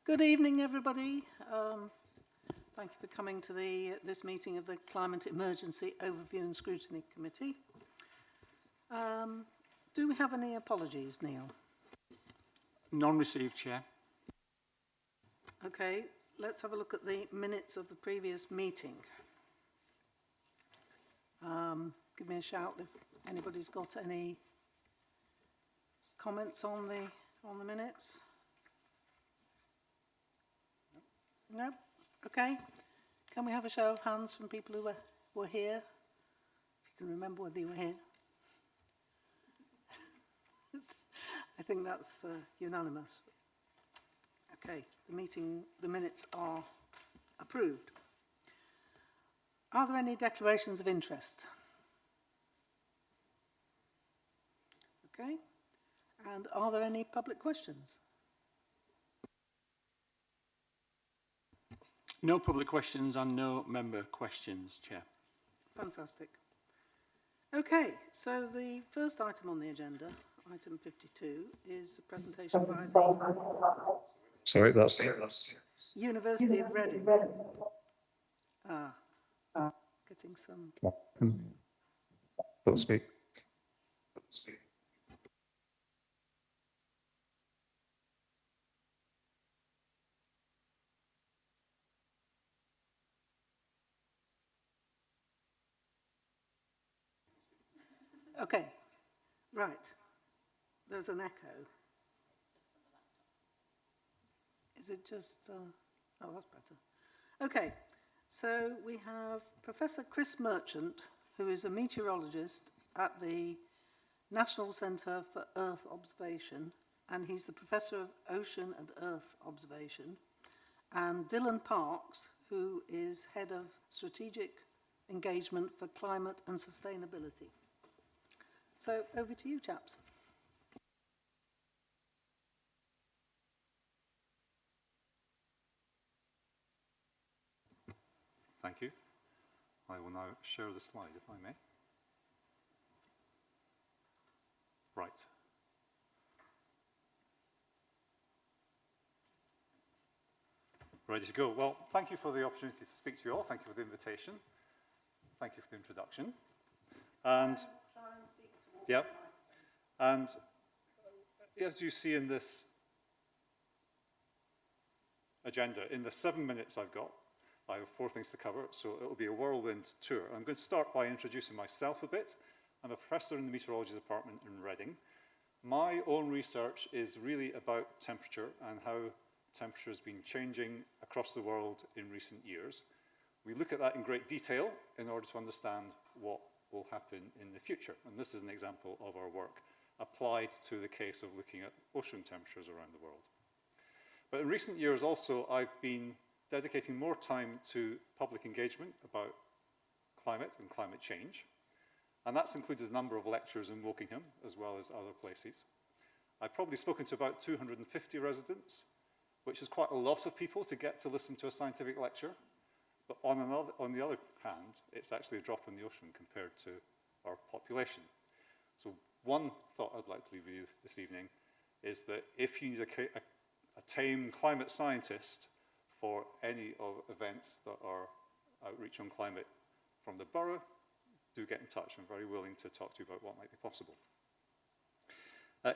Good evening, everybody. Thank you for coming to this meeting of the Climate Emergency Overview and Scrutiny Committee. Do we have any apologies, Neil? None received, Chair. Okay, let's have a look at the minutes of the previous meeting. Give me a shout if anybody's got any comments on the minutes. No? Okay. Can we have a show of hands from people who were here? If you can remember whether you were here. I think that's unanimous. Okay, the minutes are approved. Are there any declarations of interest? Okay. And are there any public questions? No public questions and no member questions, Chair. Fantastic. Okay, so the first item on the agenda, item 52, is a presentation by the Sorry, that's University of Reading. Getting some. Don't speak. Okay, right. There's an echo. Is it just... oh, that's better. Okay, so we have Professor Chris Merchant, who is a meteorologist at the National Centre for Earth Observation, and he's the Professor of Ocean and Earth Observation, and Dylan Parks, who is Head of Strategic Engagement for Climate and Sustainability. So, over to you, chaps. Thank you. I will now share the slide, if I may. Right. Ready to go. Well, thank you for the opportunity to speak to you all. Thank you for the invitation. Thank you for the introduction. And yeah, and as you see in this agenda, in the 7 minutes I've got, I have 4 things to cover, so it will be a whirlwind tour. I'm going to start by introducing myself a bit. I'm a professor in the meteorology department in Reading. My own research is really about temperature and how temperature has been changing across the world in recent years. We look at that in great detail in order to understand what will happen in the future. And this is an example of our work applied to the case of looking at ocean temperatures around the world. But in recent years also, I've been dedicating more time to public engagement about climate and climate change. And that's included a number of lectures in Wokingham, as well as other places. I've probably spoken to about 250 residents, which is quite a lot of people to get to listen to a scientific lecture. But on the other hand, it's actually a drop in the ocean compared to our population. So one thought I'd like to leave with you this evening is that if you need a tame climate scientist for any of events that are outreach on climate from the borough, do get in touch. I'm very willing to talk to you about what might be possible.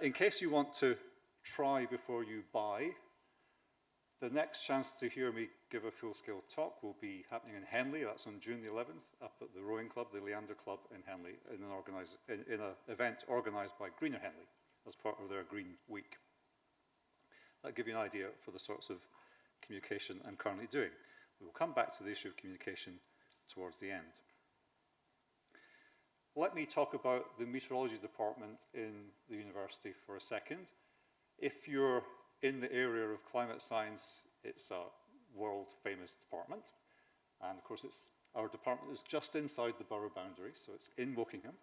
In case you want to try before you buy, the next chance to hear me give a full-scale talk will be happening in Henley. That's on June the 11th, up at the rowing club, the Leander Club in Henley, in an event organised by Greener Henley as part of their Green Week. That'll give you an idea for the sorts of communication I'm currently doing. We will come back to the issue of communication towards the end. Let me talk about the meteorology department in the university for a second. If you're in the area of climate science, it's a world-famous department. And of course, our department is just inside the borough boundary, so it's in Wokingham.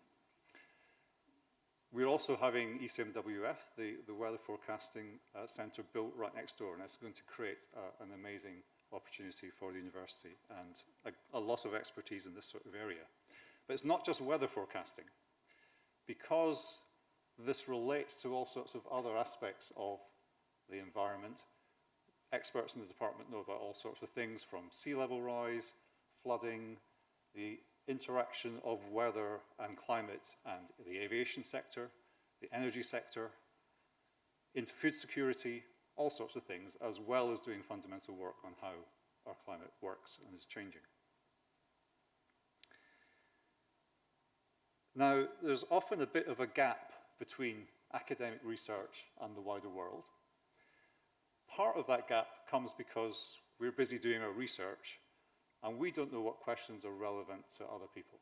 We're also having ECMWF, the weather forecasting centre, built right next door, and it's going to create an amazing opportunity for the university and a lot of expertise in this sort of area. But it's not just weather forecasting. Because this relates to all sorts of other aspects of the environment, experts in the department know about all sorts of things from sea level rise, flooding, the interaction of weather and climate and the aviation sector, the energy sector, into food security, all sorts of things, as well as doing fundamental work on how our climate works and is changing. Now, there's often a bit of a gap between academic research and the wider world. Part of that gap comes because we're busy doing our research and we don't know what questions are relevant to other people.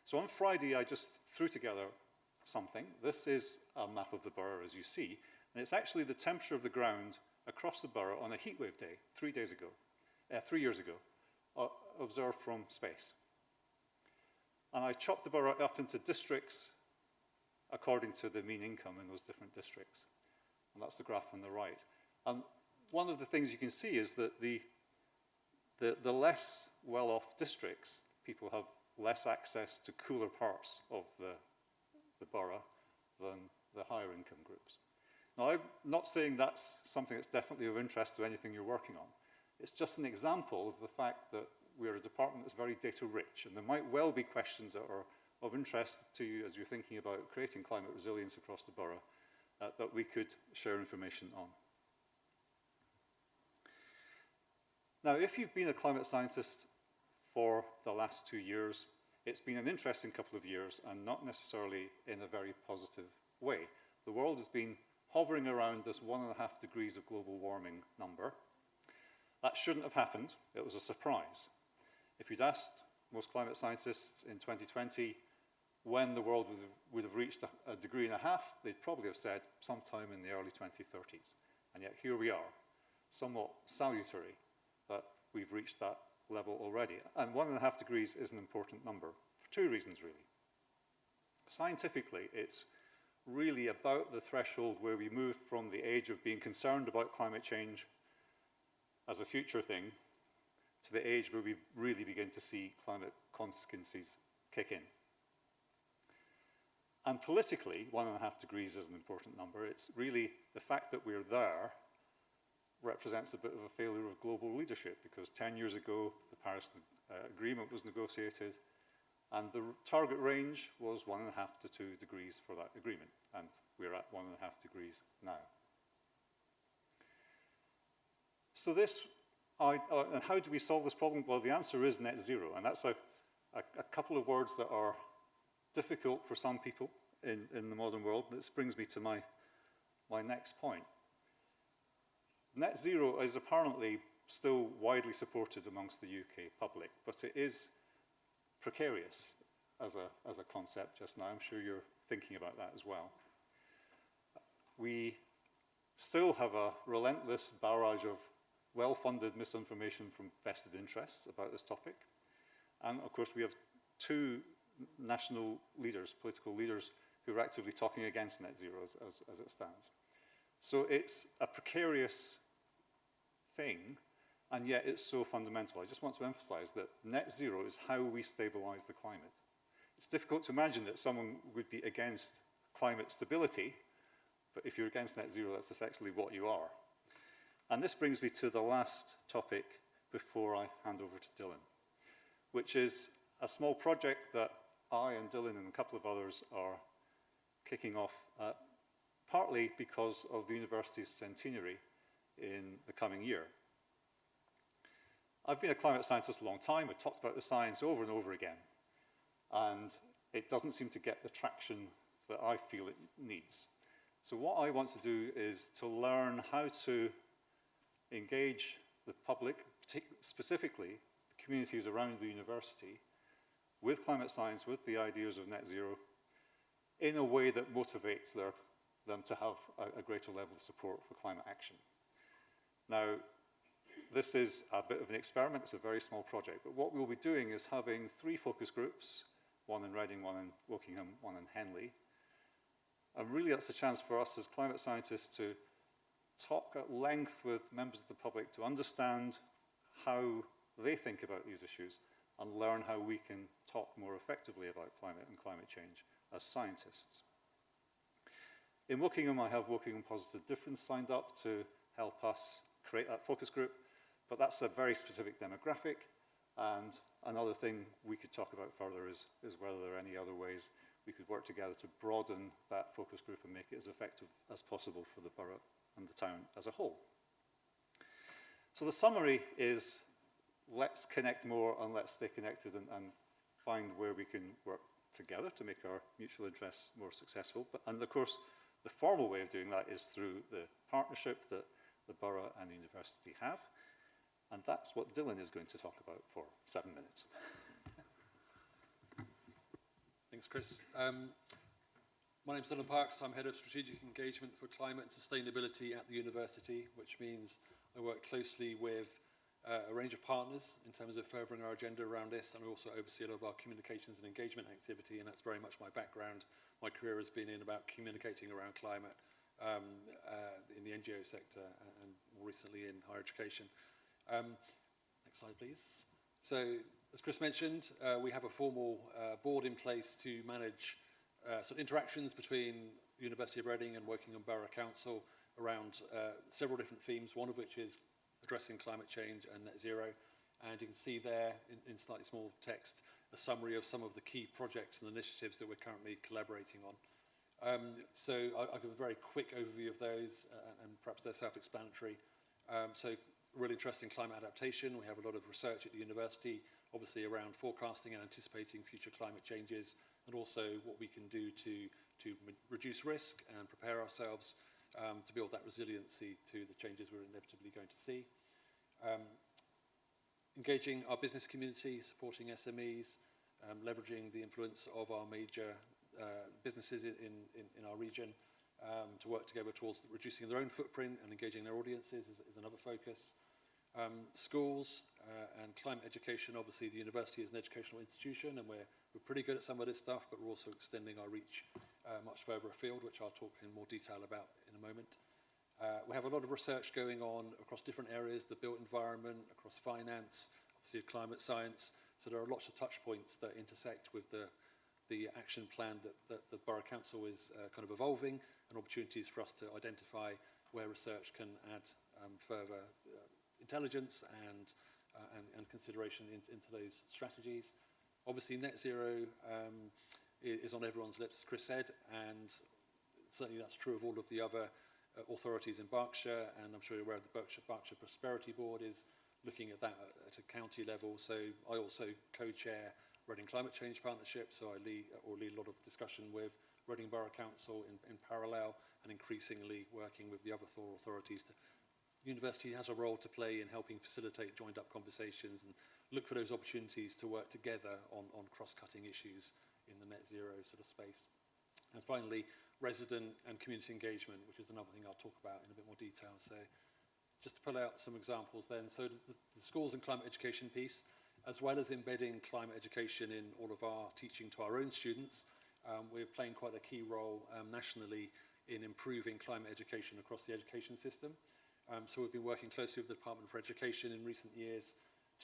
So on Friday, I just threw together something. This is a map of the borough, as you see, and it's actually the temperature of the ground across the borough on a heatwave day 3 years ago, observed from space. And I chopped the borough up into districts according to the mean income in those different districts. And that's the graph on the right. And one of the things you can see is that the less well-off districts, people have less access to cooler parts of the borough than the higher income groups. Now, I'm not saying that's something that's definitely of interest to anything you're working on. It's just an example of the fact that we're a department that's very data rich, and there might well be questions that are of interest to you as you're thinking about creating climate resilience across the borough that we could share information on. Now, if you've been a climate scientist for the last 2 years, it's been an interesting couple of years and not necessarily in a very positive way. The world has been hovering around this 1.5 degrees of global warming number. That shouldn't have happened. It was a surprise. If you'd asked most climate scientists in 2020 when the world would have reached a degree and a half, they'd probably have said sometime in the early 2030s. And yet here we are, somewhat salutary that we've reached that level already. And 1.5 degrees is an important number for 2 reasons, really. Scientifically, it's really about the threshold where we move from the age of being concerned about climate change as a future thing to the age where we really begin to see climate consequences kick in. And politically, 1.5 degrees is an important number. It's really the fact that we're there represents a bit of a failure of global leadership, because 10 years ago, the Paris Agreement was negotiated, and the target range was 1.5 to 2 degrees for that agreement, and we're at 1.5 degrees now. So and how do we solve this problem? Well, the answer is net zero, and that's a couple of words that are difficult for some people in the modern world. This brings me to my next point. Net zero is apparently still widely supported amongst the UK public, but it is precarious as a concept just now. I'm sure you're thinking about that as well. We still have a relentless barrage of well-funded misinformation from vested interests about this topic. And of course, we have 2 national leaders, political leaders, who are actively talking against net zero as it stands. So it's a precarious thing, and yet it's so fundamental. I just want to emphasize that net zero is how we stabilize the climate. It's difficult to imagine that someone would be against climate stability, but if you're against net zero, that's essentially what you are. And this brings me to the last topic before I hand over to Dylan, which is a small project that I and Dylan and a couple of others are kicking off, partly because of the university's centenary in the coming year. I've been a climate scientist a long time. I've talked about the science over and over again, and it doesn't seem to get the traction that I feel it needs. So what I want to do is to learn how to engage the public, specifically the communities around the university, with climate science, with the ideas of net zero, in a way that motivates them to have a greater level of support for climate action. Now, this is a bit of an experiment. It's a very small project, but what we'll be doing is having 3 focus groups, one in Reading, one in Wokingham, one in Henley. And really that's a chance for us as climate scientists to talk at length with members of the public to understand how they think about these issues and learn how we can talk more effectively about climate and climate change as scientists. In Wokingham, I have Wokingham Positive Difference signed up to help us create that focus group. But that's a very specific demographic. And another thing we could talk about further is whether there are any other ways we could work together to broaden that focus group and make it as effective as possible for the borough and the town as a whole. So the summary is, let's connect more and let's stay connected and find where we can work together to make our mutual interests more successful. And of course, the formal way of doing that is through the partnership that the borough and the university have. And that's what Dylan is going to talk about for 7 minutes. Thanks, Chris. My name's Dylan Parks. I'm Head of Strategic Engagement for Climate and Sustainability at the university, which means I work closely with a range of partners in terms of furthering our agenda around this, and I also oversee a lot of our communications and engagement activity, and that's very much my background. My career has been in about communicating around climate in the NGO sector and more recently in higher education. Next slide, please. So, as Chris mentioned, we have a formal board in place to manage sort of interactions between the University of Reading and Wokingham Borough Council around several different themes, one of which is addressing climate change and net zero. And you can see there in slightly small text a summary of some of the key projects and initiatives that we're currently collaborating on. So I'll give a very quick overview of those and perhaps they're self-explanatory. So really interested in climate adaptation. We have a lot of research at the university, obviously around forecasting and anticipating future climate changes, and also what we can do to reduce risk and prepare ourselves to build that resiliency to the changes we're inevitably going to see. Engaging our business community, supporting SMEs, leveraging the influence of our major businesses in our region to work together towards reducing their own footprint and engaging their audiences is another focus. Schools and climate education. Obviously, the university is an educational institution, and we're pretty good at some of this stuff, but we're also extending our reach much further afield, which I'll talk in more detail about in a moment. We have a lot of research going on across different areas, the built environment, across finance, obviously climate science. So there are lots of touch points that intersect with the action plan that the Borough Council is kind of evolving, and opportunities for us to identify where research can add further intelligence and consideration into those strategies. Obviously, net zero is on everyone's lips, as Chris said, and certainly that's true of all of the other authorities in Berkshire, and I'm sure you're aware of the Berkshire Prosperity Board is looking at that at a county level. So I also co-chair Reading Climate Change Partnership, so I lead a lot of discussion with Reading Borough Council in parallel, and increasingly working with the other authorities. The university has a role to play in helping facilitate joined-up conversations and look for those opportunities to work together on cross-cutting issues in the net zero sort of space. And finally, resident and community engagement, which is another thing I'll talk about in a bit more detail. So just to pull out some examples then. So the schools and climate education piece, as well as embedding climate education in all of our teaching to our own students, we're playing quite a key role nationally in improving climate education across the education system. So we've been working closely with the Department for Education in recent years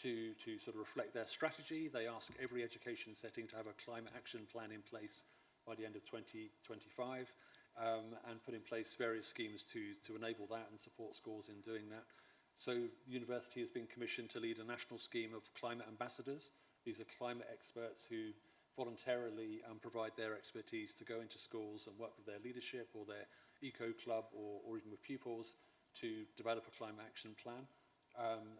to sort of reflect their strategy. They ask every education setting to have a climate action plan in place by the end of 2025 and put in place various schemes to enable that and support schools in doing that. So the university has been commissioned to lead a national scheme of climate ambassadors. These are climate experts who voluntarily provide their expertise to go into schools and work with their leadership or their eco club or even with pupils to develop a climate action plan.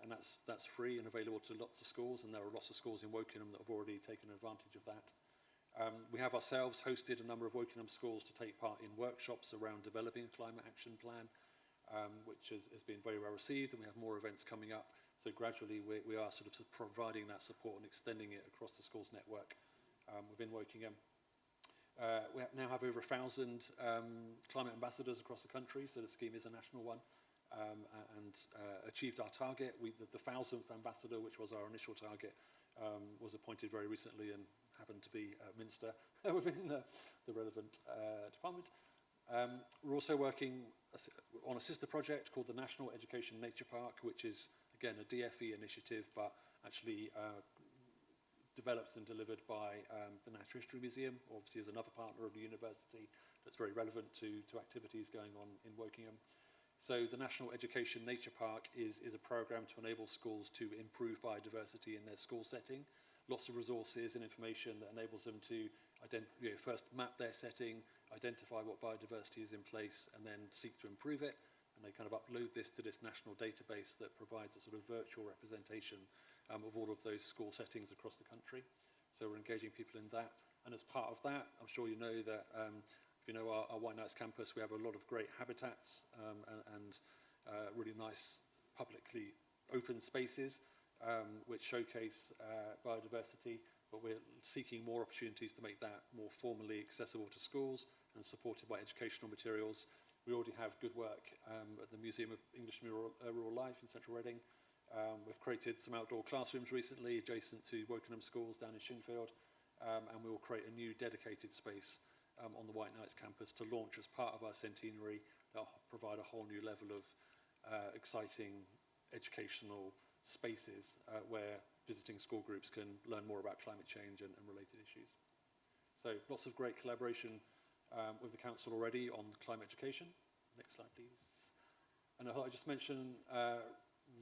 And that's free and available to lots of schools, and there are lots of schools in Wokingham that have already taken advantage of that. We have ourselves hosted a number of Wokingham schools to take part in workshops around developing a climate action plan, which has been very well received, and we have more events coming up. So gradually we are sort of providing that support and extending it across the schools network within Wokingham. We now have over 1,000 climate ambassadors across the country, so the scheme is a national one, and achieved our target. The 1,000th ambassador, which was our initial target, was appointed very recently and happened to be Minster within the relevant department. We're also working on a sister project called the National Education Nature Park, which is, again, a DFE initiative, but actually developed and delivered by the Natural History Museum, obviously as another partner of the university that's very relevant to activities going on in Wokingham. So the National Education Nature Park is a programme to enable schools to improve biodiversity in their school setting. Lots of resources and information that enables them to first map their setting, identify what biodiversity is in place, and then seek to improve it. And they kind of upload this to this national database that provides a sort of virtual representation of all of those school settings across the country. So we're engaging people in that. And as part of that, I'm sure you know that if you know our White Knights campus, we have a lot of great habitats and really nice publicly open spaces which showcase biodiversity, but we're seeking more opportunities to make that more formally accessible to schools and supported by educational materials. We already have good work at the Museum of English and Rural Life in Central Reading. We've created some outdoor classrooms recently adjacent to Wokenham Schools down in Shinfield, and we will create a new dedicated space on the White Knights campus to launch as part of our centenary that will provide a whole new level of exciting educational spaces where visiting school groups can learn more about climate change and related issues. So lots of great collaboration with the council already on climate education. Next slide, please. And I just mentioned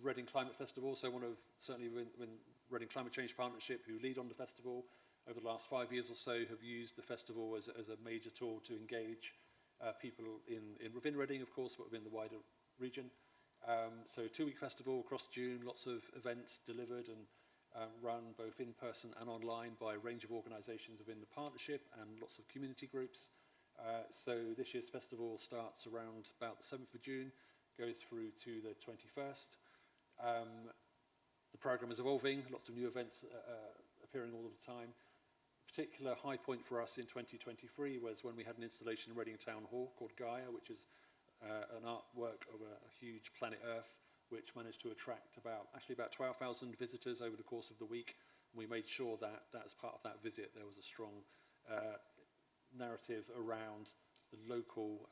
Reading Climate Festival, so one of certainly when Reading Climate Change Partnership, who lead on the festival, over the last 5 years or so have used the festival as a major tool to engage people within Reading, of course, but within the wider region. So 2-week festival across June, lots of events delivered and run both in person and online by a range of organisations within the partnership and lots of community groups. So this year's festival starts around about the 7th of June, goes through to the 21st. The programme is evolving, lots of new events appearing all the time. A particular high point for us in 2023 was when we had an installation in Reading Town Hall called Gaia, which is an artwork of a huge planet Earth, which managed to attract about 12,000 visitors over the course of the week. And we made sure that as part of that visit there was a strong narrative around the local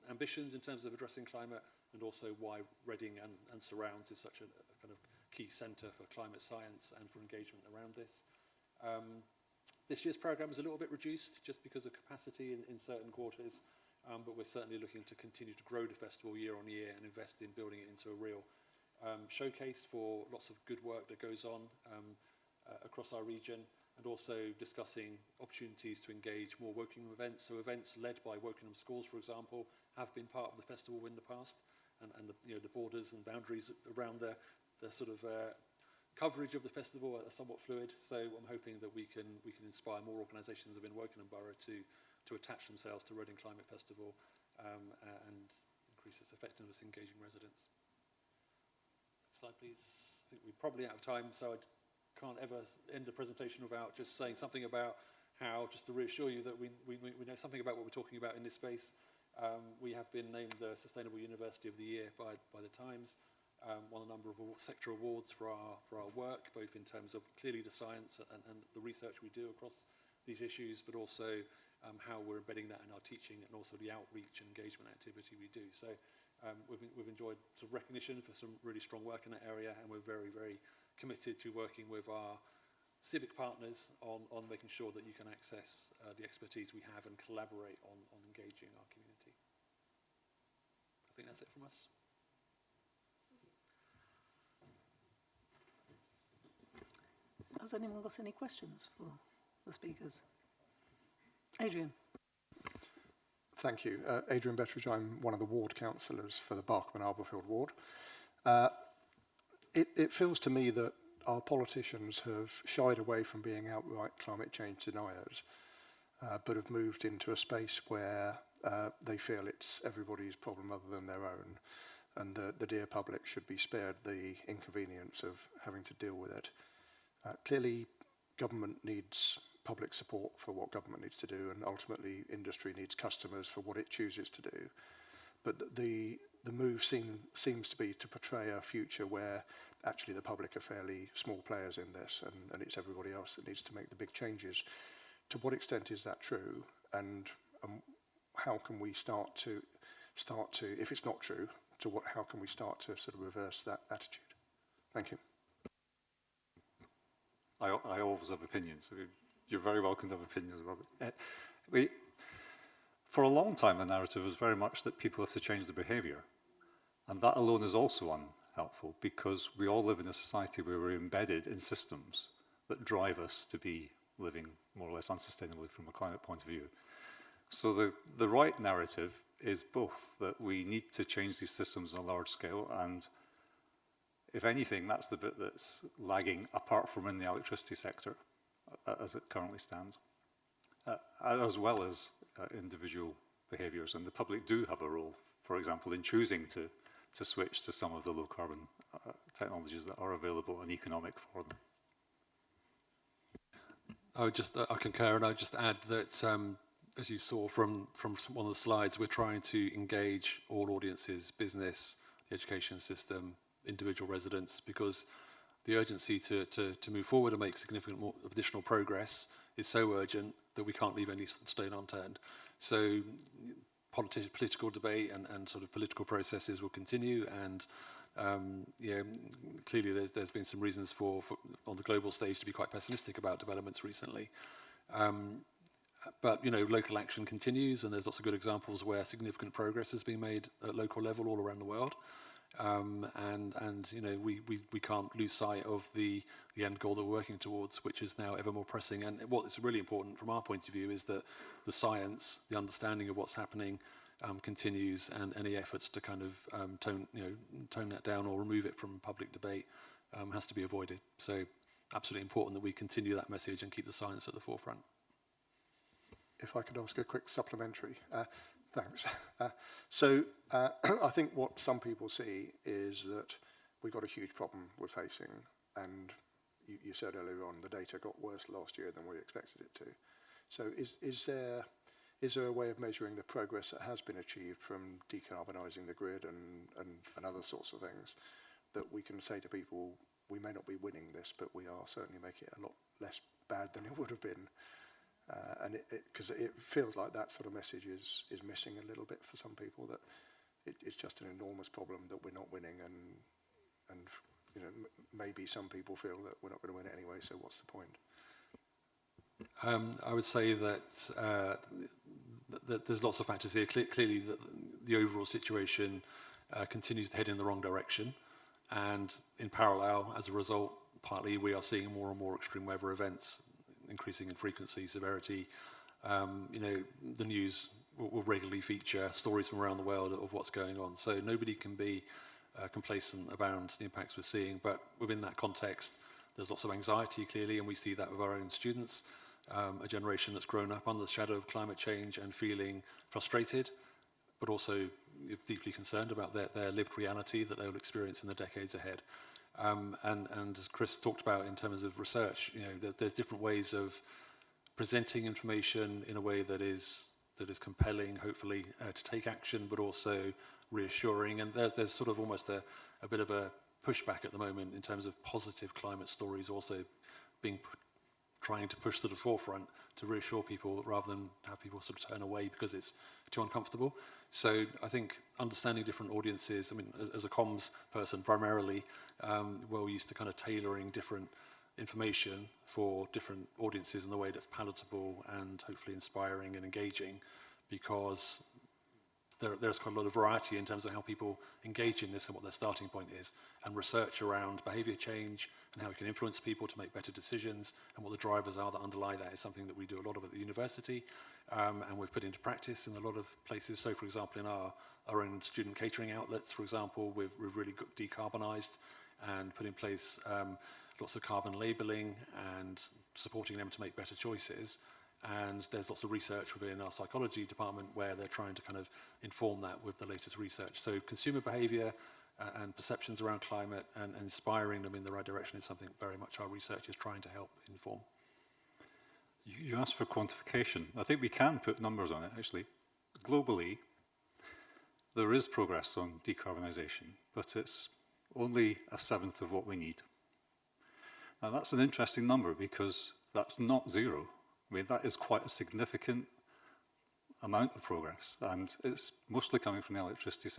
ambitions in terms of addressing climate, and also why Reading and surrounds is such a kind of key centre for climate science and for engagement around this. This year's programme is a little bit reduced just because of capacity in certain quarters, but we're certainly looking to continue to grow the festival year on year and invest in building it into a real showcase for lots of good work that goes on across our region, and also discussing opportunities to engage more Wokingham events. So events led by Wokingham schools, for example, have been part of the festival in the past, and the borders and boundaries around the sort of coverage of the festival are somewhat fluid. So I'm hoping that we can inspire more organisations within Wokingham Borough to attach themselves to Reading Climate Festival and increase its effectiveness engaging residents. Next slide, please. I think we're probably out of time, so I can't ever end the presentation without just saying something about how, just to reassure you that we know something about what we're talking about in this space. We have been named the Sustainable University of the Year by the Times. Won a number of sector awards for our work, both in terms of clearly the science and the research we do across these issues, but also how we're embedding that in our teaching and also the outreach and engagement activity we do. So we've enjoyed some recognition for some really strong work in that area, and we're very, very committed to working with our civic partners on making sure that you can access the expertise we have and collaborate on engaging our community. I think that's it from us. Has anyone got any questions for the speakers? Adrian. Thank you. Adrian Bettridge, I'm one of the ward councillors for the Barkham and Arborfield ward. It feels to me that our politicians have shied away from being outright climate change deniers, but have moved into a space where they feel it's everybody's problem other than their own, and the dear public should be spared the inconvenience of having to deal with it. Clearly, government needs public support for what government needs to do, and ultimately industry needs customers for what it chooses to do. But the move seems to be to portray a future where actually the public are fairly small players in this, and it's everybody else that needs to make the big changes. To what extent is that true, and how can we start to, if it's not true, how can we start to sort of reverse that attitude? Thank you. I always have opinions. You're very welcome to have opinions about it. For a long time, the narrative was very much that people have to change their behaviour. And that alone is also unhelpful, because we all live in a society where we're embedded in systems that drive us to be living more or less unsustainably from a climate point of view. So the right narrative is both that we need to change these systems on a large scale, and if anything, that's the bit that's lagging apart from in the electricity sector as it currently stands, as well as individual behaviours. And the public do have a role, for example, in choosing to switch to some of the low carbon technologies that are available and economic for them. I concur, and I would just add that, as you saw from one of the slides, we're trying to engage all audiences, business, the education system, individual residents, because the urgency to move forward and make significant more additional progress is so urgent that we can't leave any stone unturned. So political debate and sort of political processes will continue, and clearly there's been some reasons for on the global stage to be quite pessimistic about developments recently. But local action continues, and there's lots of good examples where significant progress has been made at local level all around the world. We can't lose sight of the end goal that we're working towards, which is now ever more pressing. And what is really important from our point of view is that the science, the understanding of what's happening, continues, and any efforts to kind of tone that down or remove it from public debate has to be avoided. So absolutely important that we continue that message and keep the science at the forefront. If I could ask a quick supplementary. Thanks. I think what some people see is that we've got a huge problem we're facing, and you said earlier on the data got worse last year than we expected it to. So is there a way of measuring the progress that has been achieved from decarbonising the grid and other sorts of things, that we can say to people, we may not be winning this, but we are certainly making it a lot less bad than it would have been? And because it feels like that sort of message is missing a little bit for some people, that it's just an enormous problem that we're not winning, and maybe some people feel that we're not going to win it anyway, so what's the point? I would say that there's lots of factors here. Clearly, the overall situation continues to head in the wrong direction, and in parallel, as a result, partly we are seeing more and more extreme weather events, increasing in frequency, severity. The news will regularly feature stories from around the world of what's going on. So nobody can be complacent around the impacts we're seeing. But within that context, there's lots of anxiety, clearly, and we see that with our own students, a generation that's grown up under the shadow of climate change and feeling frustrated, but also deeply concerned about their lived reality that they will experience in the decades ahead. And as Chris talked about in terms of research, there's different ways of presenting information in a way that is compelling, hopefully, to take action, but also reassuring. And there's sort of almost a bit of a pushback at the moment in terms of positive climate stories also being trying to push to the forefront to reassure people rather than have people sort of turn away because it's too uncomfortable. So I think understanding different audiences, as a comms person primarily, we're used to kind of tailoring different information for different audiences in the way that's palatable and hopefully inspiring and engaging, because there's quite a lot of variety in terms of how people engage in this and what their starting point is, and research around behaviour change and how we can influence people to make better decisions and what the drivers are that underlie that is something that we do a lot of at the university, and we've put into practice in a lot of places. So, for example, in our own student catering outlets, for example, we've really got decarbonised and put in place lots of carbon labelling and supporting them to make better choices. And there's lots of research within our psychology department where they're trying to kind of inform that with the latest research. So consumer behaviour and perceptions around climate and inspiring them in the right direction is something very much our research is trying to help inform. You asked for quantification. I think we can put numbers on it, actually. Globally, there is progress on decarbonisation, but it's only a seventh of what we need. Now, that's an interesting number because that's not zero. That is quite a significant amount of progress, and it's mostly coming from the electricity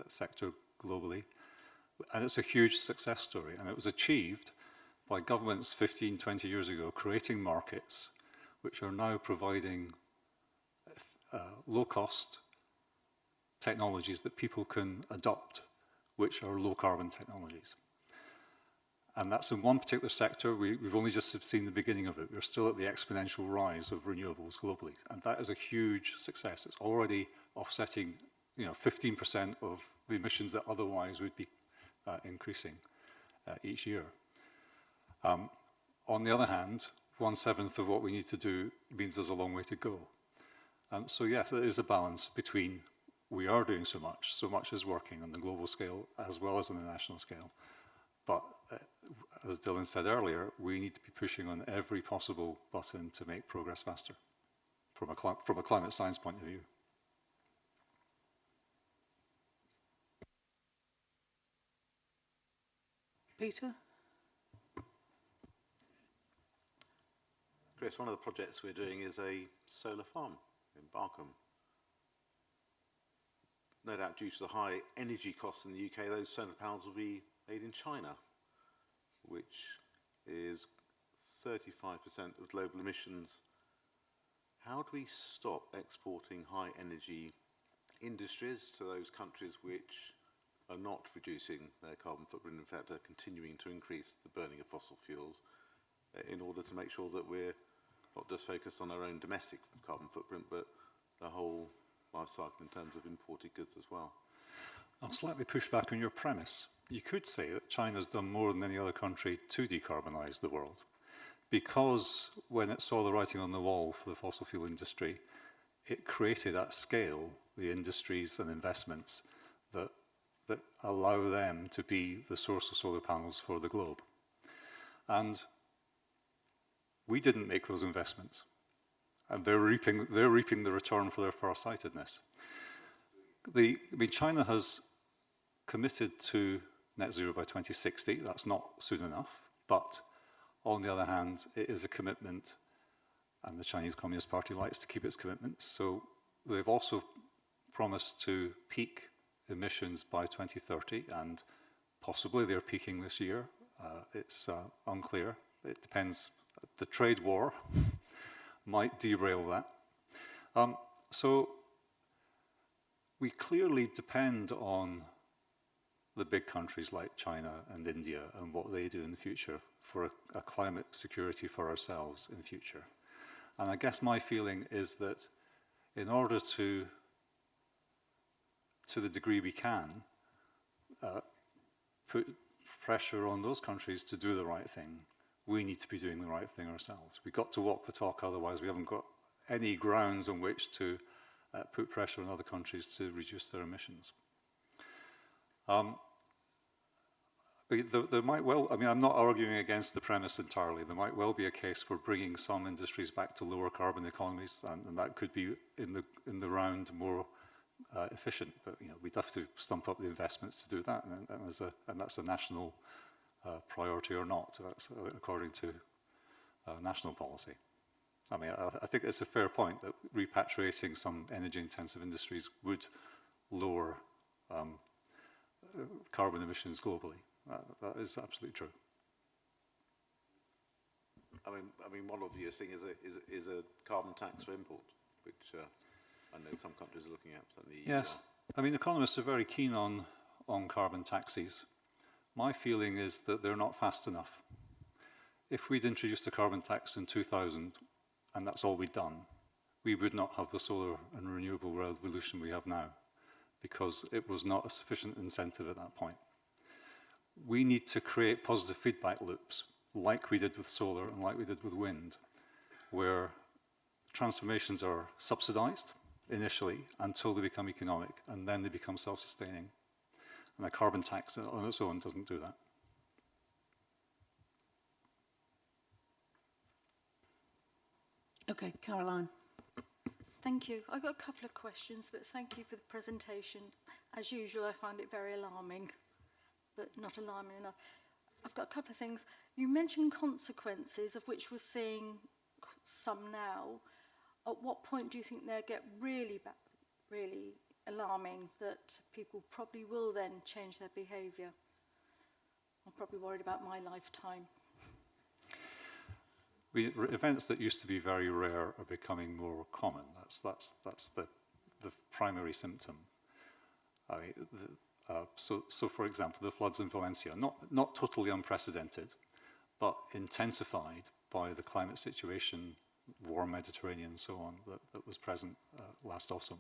sector globally. And it's a huge success story, and it was achieved by governments 15, 20 years ago, creating markets which are now providing low-cost, technologies that people can adopt, which are low-carbon technologies. And that's in one particular sector. We've only just seen the beginning of it. We're still at the exponential rise of renewables globally. And that is a huge success. It's already offsetting 15% of the emissions that otherwise would be increasing each year. On the other hand, 1/7 of what we need to do means there's a long way to go. So yes, there is a balance between we are doing so much is working on the global scale as well as on the national scale. But as Dylan said earlier, we need to be pushing on every possible button to make progress faster from a climate science point of view. Peter? Chris, one of the projects we're doing is a solar farm in Barkham. No doubt due to the high energy costs in the UK, those solar panels will be made in China, which is 35% of global emissions. How do we stop exporting high energy industries to those countries which are not reducing their carbon footprint, in fact are continuing to increase the burning of fossil fuels, in order to make sure that we're not just focused on our own domestic carbon footprint, but the whole life cycle in terms of imported goods as well? I'll slightly push back on your premise. You could say that China's done more than any other country to decarbonise the world, because when it saw the writing on the wall for the fossil fuel industry, it created at scale the industries and investments that allow them to be the source of solar panels for the globe. And we didn't make those investments, and they're reaping the return for their farsightedness. China has committed to net zero by 2060. That's not soon enough, but on the other hand, it is a commitment, and the Chinese Communist Party likes to keep its commitments. So they've also promised to peak emissions by 2030, and possibly they're peaking this year. It's unclear. It depends. The trade war might derail that. So we clearly depend on the big countries like China and India and what they do in the future for a climate security for ourselves in the future. And I guess my feeling is that in order to the degree we can, put pressure on those countries to do the right thing, we need to be doing the right thing ourselves. We've got to walk the talk, otherwise we haven't got any grounds on which to put pressure on other countries to reduce their emissions. There might well, I'm not arguing against the premise entirely. There might well be a case for bringing some industries back to lower carbon economies, and that could be in the round more efficient. But we'd have to stump up the investments to do that, and that's a national priority or not. That's according to national policy. I think it's a fair point that repatriating some energy-intensive industries would lower carbon emissions globally. That is absolutely true. One obvious thing is a carbon tax for import, which I know some countries are looking at. Certainly, yes, economists are very keen on carbon taxes. My feeling is that they're not fast enough. If we'd introduced a carbon tax in 2000, and that's all we'd done, we would not have the solar and renewable revolution we have now, because it was not a sufficient incentive at that point. We need to create positive feedback loops, like we did with solar and like we did with wind, where transformations are subsidized initially until they become economic, and then they become self-sustaining. And a carbon tax on its own doesn't do that. Okay, Caroline. Thank you. I've got a couple of questions, but thank you for the presentation. As usual, I find it very alarming, but not alarming enough. I've got a couple of things. You mentioned consequences, of which we're seeing some now. At what point do you think they'll get really alarming, that people probably will then change their behaviour? I'm probably worried about my lifetime. Events that used to be very rare are becoming more common. That's the primary symptom. I mean, so for example, the floods in Valencia, not totally unprecedented, but intensified by the climate situation, warm Mediterranean and so on, that was present last autumn.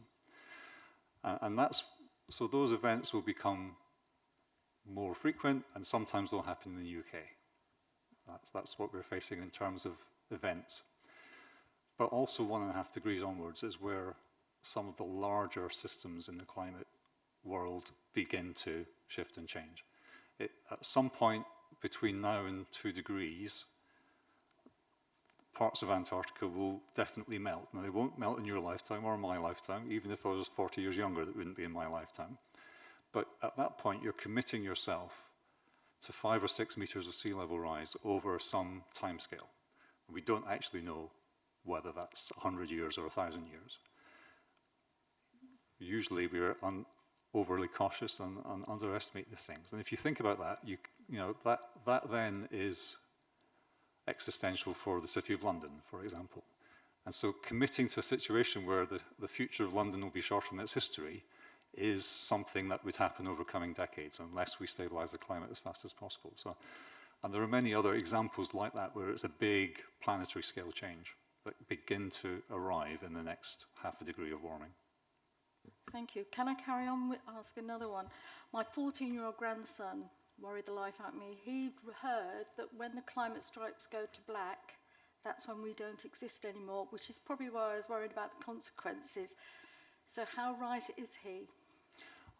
And so those events will become more frequent, and sometimes they'll happen in the UK. That's what we're facing in terms of events. But also 1.5 degrees onwards is where some of the larger systems in the climate world begin to shift and change. At some point between now and 2 degrees, parts of Antarctica will definitely melt. Now, they won't melt in your lifetime or my lifetime. Even if I was 40 years younger, that wouldn't be in my lifetime. But at that point, you're committing yourself to 5 or 6 meters of sea level rise over some time scale. We don't actually know whether that's 100 years or 1,000 years. Usually, we're overly cautious and underestimate these things. And if you think about that, you know that then is existential for the City of London, for example. And so committing to a situation where the future of London will be shorter than its history is something that would happen over coming decades unless we stabilize the climate as fast as possible. So, and there are many other examples like that where it's a big planetary scale change that begin to arrive in the next 0.5 degree of warming. Thank you. Can I carry on with ask another one? My 14-year-old grandson worried the life out of me. He heard that when the climate stripes go to black, that's when we don't exist anymore, which is probably why I was worried about the consequences. So how right is he?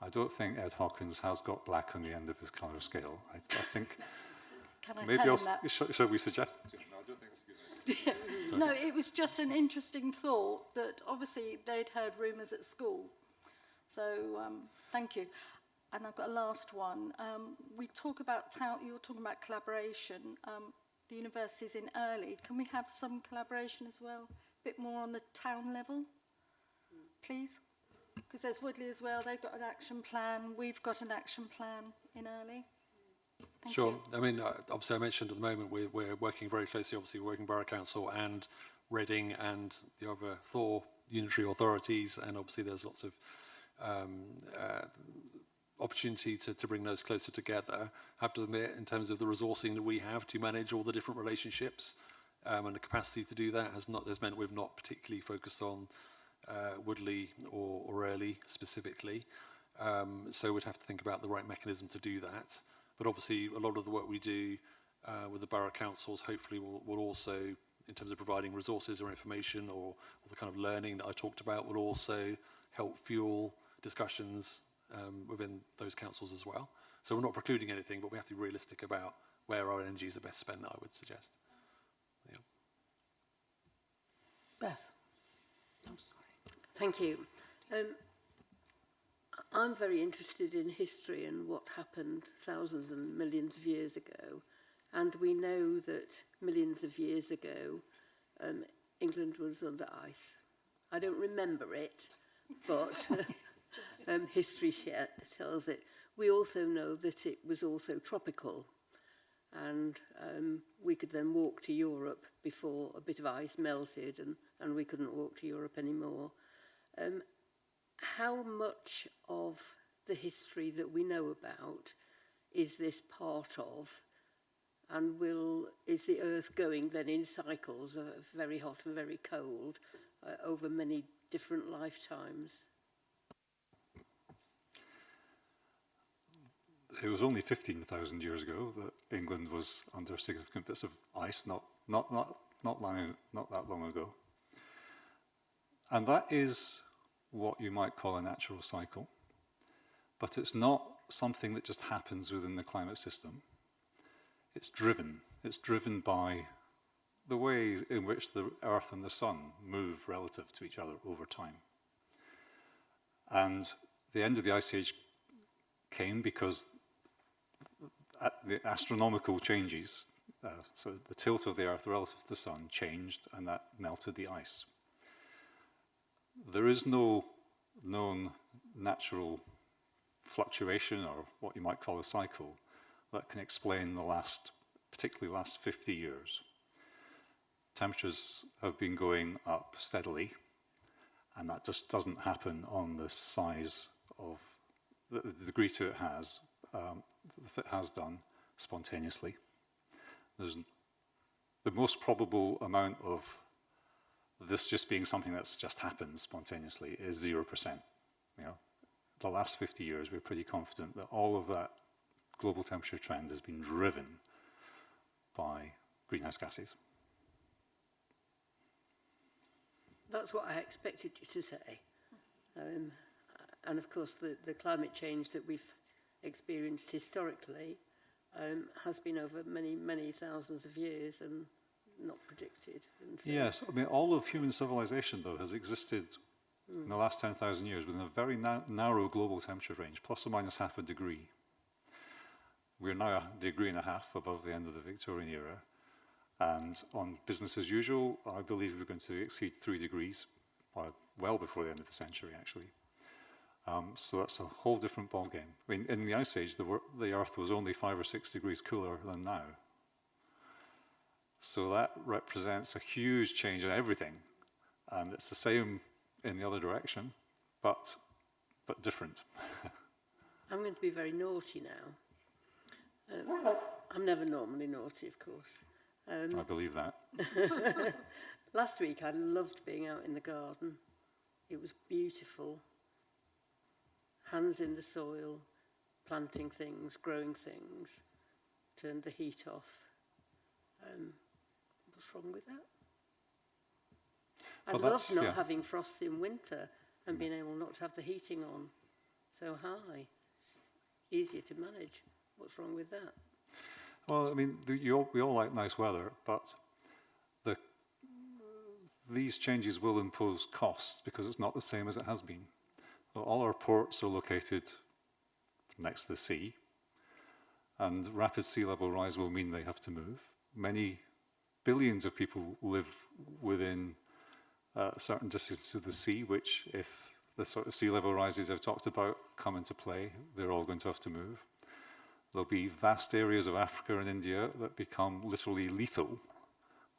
I don't think Ed Hawkins has got black on the end of his colour scale. I think... Can I maybe tell him that? Shall we suggest? No, I don't think it's a good idea. No, it was just an interesting thought that obviously they'd heard rumours at school. So thank you. And I've got a last one. We talk about you're talking about collaboration. The university's in early. Can we have some collaboration as well? A bit more on the town level, please? Because there's Woodley as well. They've got an action plan. We've got an action plan in early. Thank Sure. you. I mean, obviously I mentioned at the moment we're working very closely, obviously working Borough Council and Reading and the other 4 unitary authorities, and obviously there's lots of opportunity to bring those closer together. I have to admit, in terms of the resourcing that we have to manage all the different relationships and the capacity to do that has meant we've not particularly focused on Woodley or Early specifically. So we'd have to think about the right mechanism to do that. But obviously, a lot of the work we do with the borough councils hopefully will also, in terms of providing resources or information or the kind of learning that I talked about, will also help fuel discussions within those councils as well. So we're not precluding anything, but we have to be realistic about where our energies are best spent, I would suggest. Yeah. Beth. I'm sorry. Thank you. I'm very interested in history and what happened thousands and millions of years ago. And we know that millions of years ago, England was under ice. I don't remember it, but history tells it. We also know that it was also tropical. And we could then walk to Europe before a bit of ice melted and we couldn't walk to Europe anymore. How much of the history that we know about is this part of? And is the Earth going then in cycles of very hot and very cold over many different lifetimes? It was only 15,000 years ago that England was under significant bits of ice, not that long ago. And that is what you might call a natural cycle, but it's not something that just happens within the climate system. It's driven by the ways in which the Earth and the Sun move relative to each other over time. And the end of the Ice Age came because the astronomical changes, so the tilt of the Earth relative to the Sun changed, and that melted the ice. There is no known natural fluctuation, or what you might call a cycle, that can explain particularly last 50 years. Temperatures have been going up steadily, and that just doesn't happen on the size of the degree to it has, that it has done spontaneously. There's the most probable amount of this just being something that's just happened spontaneously is 0%. You know, the last 50 years, we're pretty confident that all of that global temperature trend has been driven by greenhouse gases. That's what I expected you to say. And of course, the climate change that we've experienced historically has been over many, many thousands of years and not predicted. And so Yes, I mean, all of human civilization, though, has existed in the last 10,000 years within a very narrow global temperature range, plus or minus half a degree. We're now a degree and a half above the end of the Victorian era. And on business as usual, I believe we're going to exceed 3 degrees well before the end of the century, actually. So that's a whole different ballgame. I mean, in the Ice Age, the Earth was only 5 or 6 degrees cooler than now. So that represents a huge change in everything. And it's the same in the other direction, but different. I'm going to be very naughty now. I'm never normally naughty, of course. I believe that. Last week, I loved being out in the garden. It was beautiful. Hands in the soil, planting things, growing things, turned the heat off. What's wrong with that? I love not having frost in winter and being able not to have the heating on so high. Easier to manage. What's wrong with that? Well, I mean, we all like nice weather, but these changes will impose costs because it's not the same as it has been. Well, all our ports are located next to the sea, and rapid sea level rise will mean they have to move. Many billions of people live within a certain distance to the sea, which, if the sort of sea level rises I've talked about come into play, they're all going to have to move. There'll be vast areas of Africa and India that become literally lethal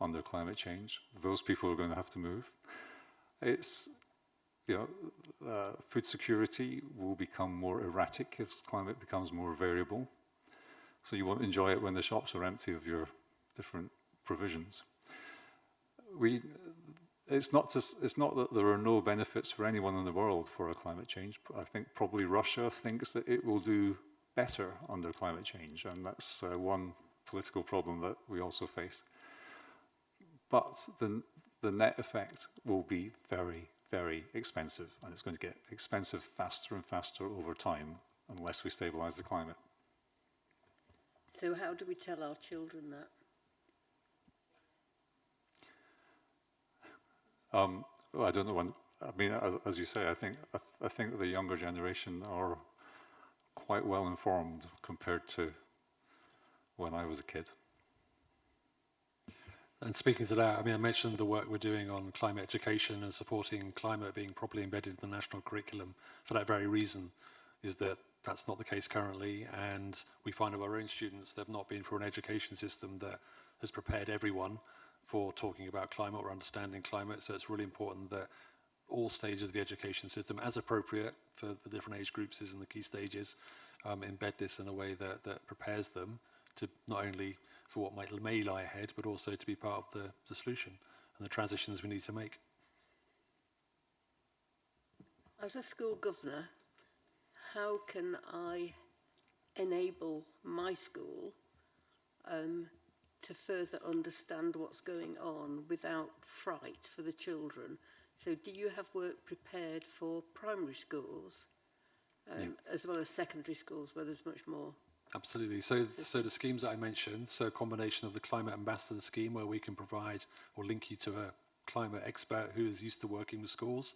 under climate change. Those people are going to have to move. It's, food security will become more erratic if climate becomes more variable. So you won't enjoy it when the shops are empty of your different provisions. It's not that there are no benefits for anyone in the world for a climate change. I think probably Russia thinks that it will do better under climate change, and that's one political problem that we also face. But the net effect will be very, very expensive, and it's going to get expensive faster and faster over time unless we stabilize the climate. So how do we tell our children that? Well, I don't know. I mean, as you say, I think the younger generation are quite well informed compared to when I was a kid. And speaking to that, I mean, I mentioned the work we're doing on climate education and supporting climate being properly embedded in the national curriculum. For that very reason, is that that's not the case currently, and we find of our own students they've not been through an education system that has prepared everyone for talking about climate or understanding climate. So it's really important that all stages of the education system, as appropriate for the different age groups is in the key stages, embed this in a way that prepares them to not only for what may lie ahead, but also to be part of the solution and the transitions we need to make. As a school governor, how can I enable my school to further understand what's going on without fright for the children? So do you have work prepared for primary schools as well as secondary schools where there's much more? Absolutely. So the schemes that I mentioned, so a combination of the Climate Ambassador scheme where we can provide or link you to a climate expert who is used to working with schools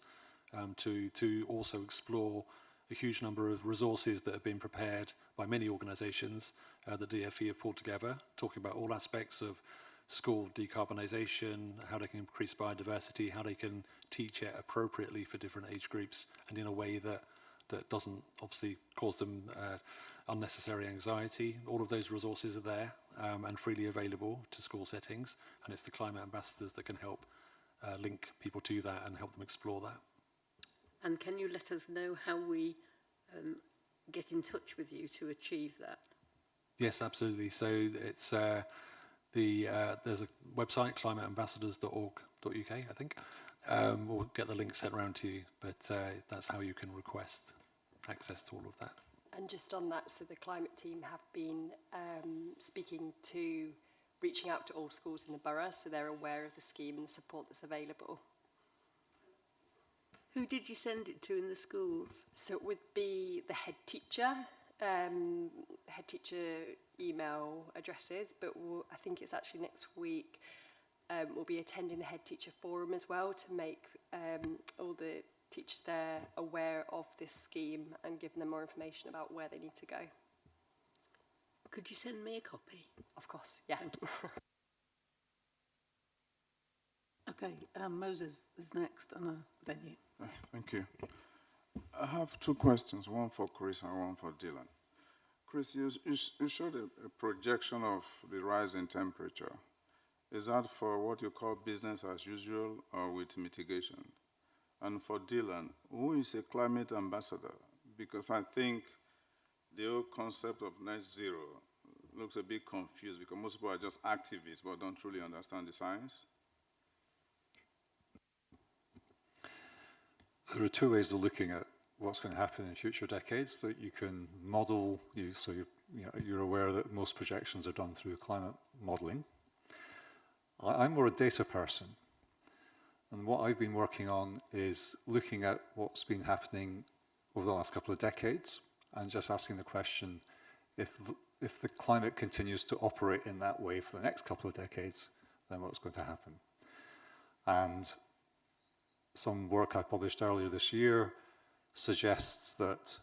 to also explore a huge number of resources that have been prepared by many organisations that DFE have pulled together, talking about all aspects of school decarbonisation, how they can increase biodiversity, how they can teach it appropriately for different age groups and in a way that doesn't obviously cause them unnecessary anxiety. All of those resources are there and freely available to school settings, and it's the climate ambassadors that can help link people to that and help them explore that. And can you let us know how we get in touch with you to achieve that? Yes, absolutely. So it's there's a website, climateambassadors.org.uk, I think. We'll get the link sent around to you, but that's how you can request access to all of that. And just on that, so the climate team have been reaching out to all schools in the borough, so they're aware of the scheme and the support that's available. Who did you send it to in the schools? So it would be the head teacher email addresses, but I think it's actually next week we'll be attending the head teacher forum as well to make all the teachers there aware of this scheme and giving them more information about where they need to go. Could you send me a copy? Of course, yeah. Okay, Moses is next, and then you. Thank you. I have two questions, one for Chris and one for Dylan. Chris, you showed a projection of the rise in temperature. Is that for what you call business as usual or with mitigation? And for Dylan, who is a climate ambassador? Because I think the whole concept of net zero looks a bit confused because most people are just activists but don't truly understand the science. There are two ways of looking at what's going to happen in future decades that you can model. You're aware that most projections are done through climate modeling. I'm more a data person. And what I've been working on is looking at what's been happening over the last couple of decades and just asking the question, if the climate continues to operate in that way for the next couple of decades, then what's going to happen? And some work I published earlier this year suggests that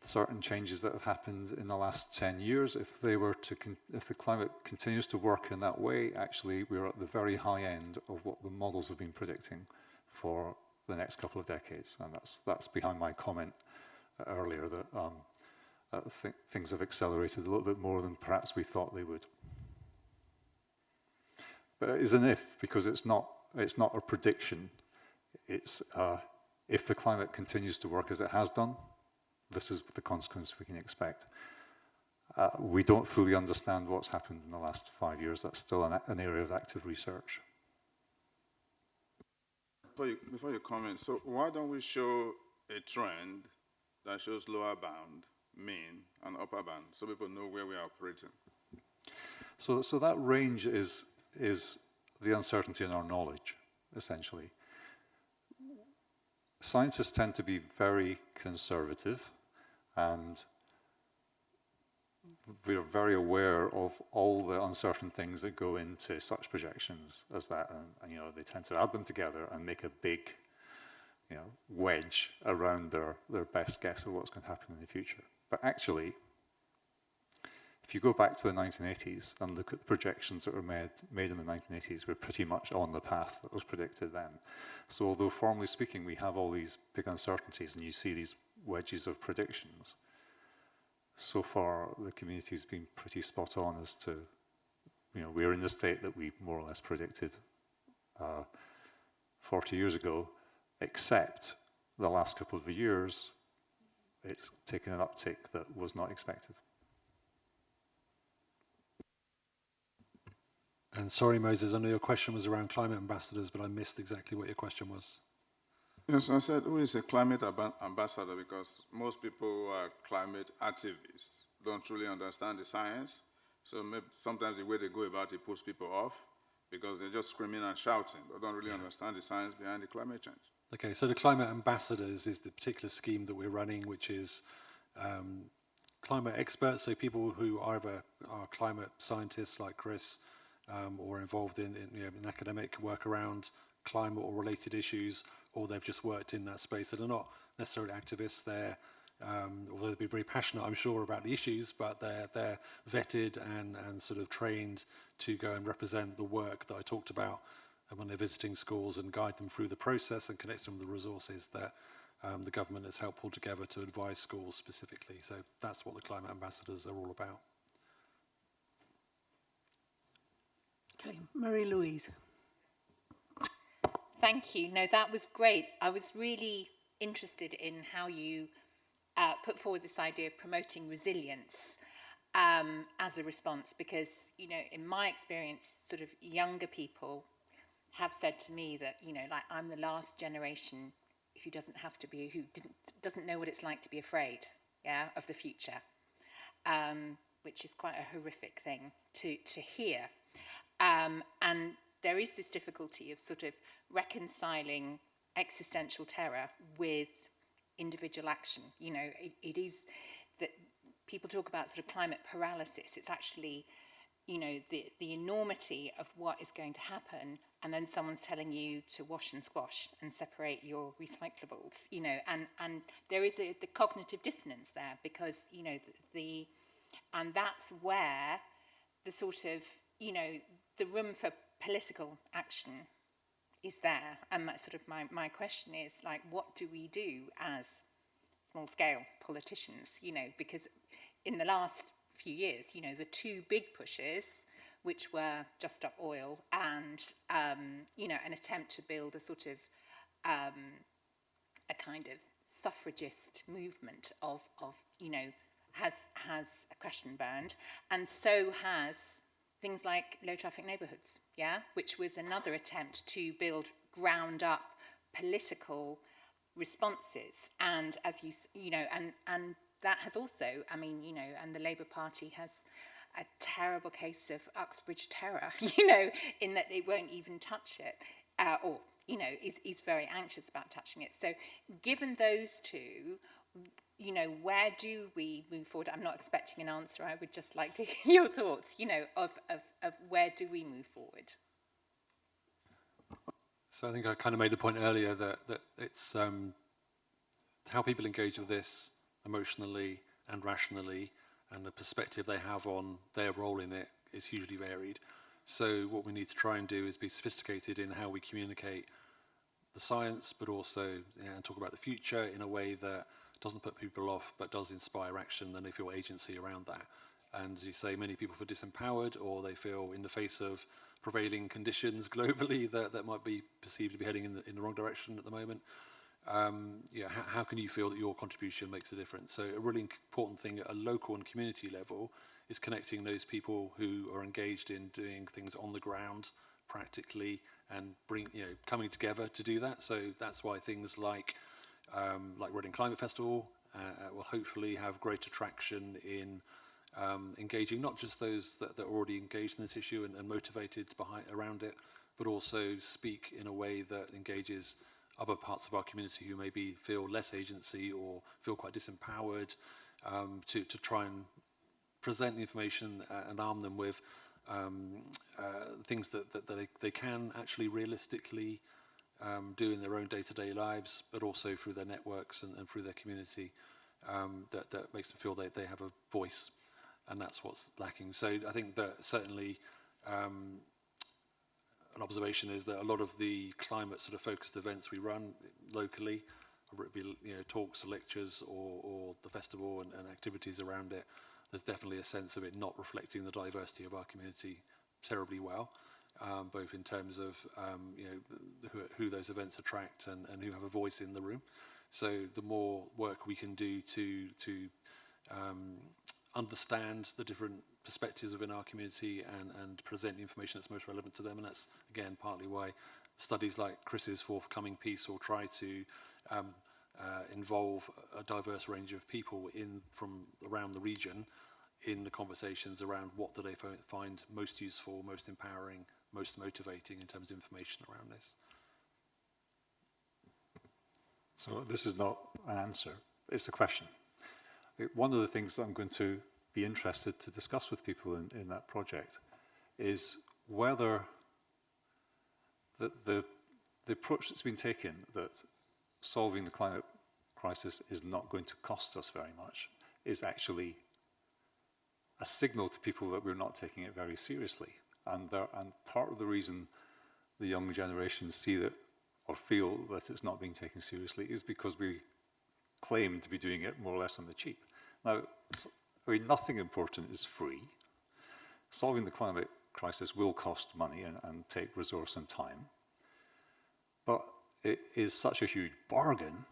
certain changes that have happened in the last 10 years, if the climate continues to work in that way, actually we're at the very high end of what the models have been predicting for the next couple of decades. And that's behind my comment earlier that things have accelerated a little bit more than perhaps we thought they would. But it is an if, because it's not a prediction. It's if the climate continues to work as it has done, this is the consequence we can expect. We don't fully understand what's happened in the last 5 years. That's still an area of active research. Before you comment, so why don't we show a trend that shows lower bound, mean, and upper bound, so people know where we are operating? So that range is the uncertainty in our knowledge, essentially. Scientists tend to be very conservative, and we are very aware of all the uncertain things that go into such projections as that, and they tend to add them together and make a big wedge around their best guess of what's going to happen in the future. But actually, if you go back to the 1980s and look at the projections that were made in the 1980s, we're pretty much on the path that was predicted then. So although formally speaking, we have all these big uncertainties and you see these wedges of predictions, so far the community's been pretty spot on as to, we're in the state that we more or less predicted 40 years ago, except the last couple of years, it's taken an uptick that was not expected. And sorry, Moses, I know your question was around climate ambassadors, but I missed exactly what your question was. Yes, I said, who is a climate ambassador? Because most people who are climate activists don't truly understand the science. So maybe sometimes the way they go about it puts people off because they're just screaming and shouting, but don't really understand the science behind the climate change. Okay, so the climate ambassadors is the particular scheme that we're running, which is climate experts, so people who either are climate scientists like Chris, or involved in academic work around climate or related issues, or they've just worked in that space. So they're not necessarily activists. They're, although they'd be very passionate, I'm sure, about the issues, but they're vetted and sort of trained to go and represent the work that I talked about when they're visiting schools and guide them through the process and connect them with the resources that the government has helped pull together to advise schools specifically. So that's what the climate ambassadors are all about. Okay, Marie-Louise. Thank you. No, that was great. I was really interested in how you put forward this idea of promoting resilience as a response, because, you know, in my experience, sort of younger people have said to me that, you know, like, I'm the last generation who doesn't know what it's like to be afraid, yeah, of the future, which is quite a horrific thing to hear. And there is this difficulty of sort of reconciling existential terror with individual action. You know, it is that people talk about sort of climate paralysis. It's actually, you know, the enormity of what is going to happen, and then someone's telling you to wash and squash and separate your recyclables, you know, and there is the cognitive dissonance there, because, you know, and that's where the sort of, you know, the room for political action is there. And my question is, like, what do we do as small scale politicians, you know, because in the last few years, you know, the two big pushes, which were Just Stop Oil and, you know, an attempt to build a sort of a kind of suffragist movement of you know, has crashed and burned, and so has things like low traffic neighbourhoods, yeah, which was another attempt to build ground up political responses. And as you know, and that has also, I mean, you know, and the Labour Party has a terrible case of Uxbridge terror, you know, in that it won't even touch it, or, you know, is very anxious about touching it. So given those two, you know, where do we move forward? I'm not expecting an answer. I would just like to hear your thoughts, you know, of where do we move forward? So I think I kind of made the point earlier that it's how people engage with this emotionally and rationally, and the perspective they have on their role in it is hugely varied. So what we need to try and do is be sophisticated in how we communicate the science, but also, you know, talk about the future in a way that doesn't put people off, but does inspire action, and they feel agency around that. And as you say, many people feel disempowered, or they feel in the face of prevailing conditions globally that might be perceived to be heading in the wrong direction at the moment. Yeah, how can you feel that your contribution makes a difference? So a really important thing at a local and community level is connecting those people who are engaged in doing things on the ground practically, and coming together to do that. So that's why things like Reading Climate Festival will hopefully have greater traction in engaging not just those that are already engaged in this issue and motivated around it, but also speak in a way that engages other parts of our community who maybe feel less agency or feel quite disempowered, to try and present the information and arm them with things that they can actually realistically do in their own day-to-day lives, but also through their networks and through their community, that makes them feel that they have a voice, and that's what's lacking. So I think that certainly an observation is that a lot of the climate sort of focused events we run locally, whether it be talks or lectures or the festival and activities around it, there's definitely a sense of it not reflecting the diversity of our community terribly well, both in terms of who those events attract and who have a voice in the room. So the more work we can do to understand the different perspectives within our community and present the information that's most relevant to them, and that's again partly why studies like Chris's forthcoming piece will try to involve a diverse range of people from around the region in the conversations around what do they find most useful, most empowering, most motivating in terms of information around this. So this is not an answer, it's a question. One of the things that I'm going to be interested to discuss with people in that project is whether the approach that's been taken, that solving the climate crisis is not going to cost us very much, is actually a signal to people that we're not taking it very seriously. And part of the reason the young generation see that or feel that it's not being taken seriously is because we claim to be doing it more or less on the cheap. Now, I mean, nothing important is free. Solving the climate crisis will cost money and take resource and time. But it is such a huge bargain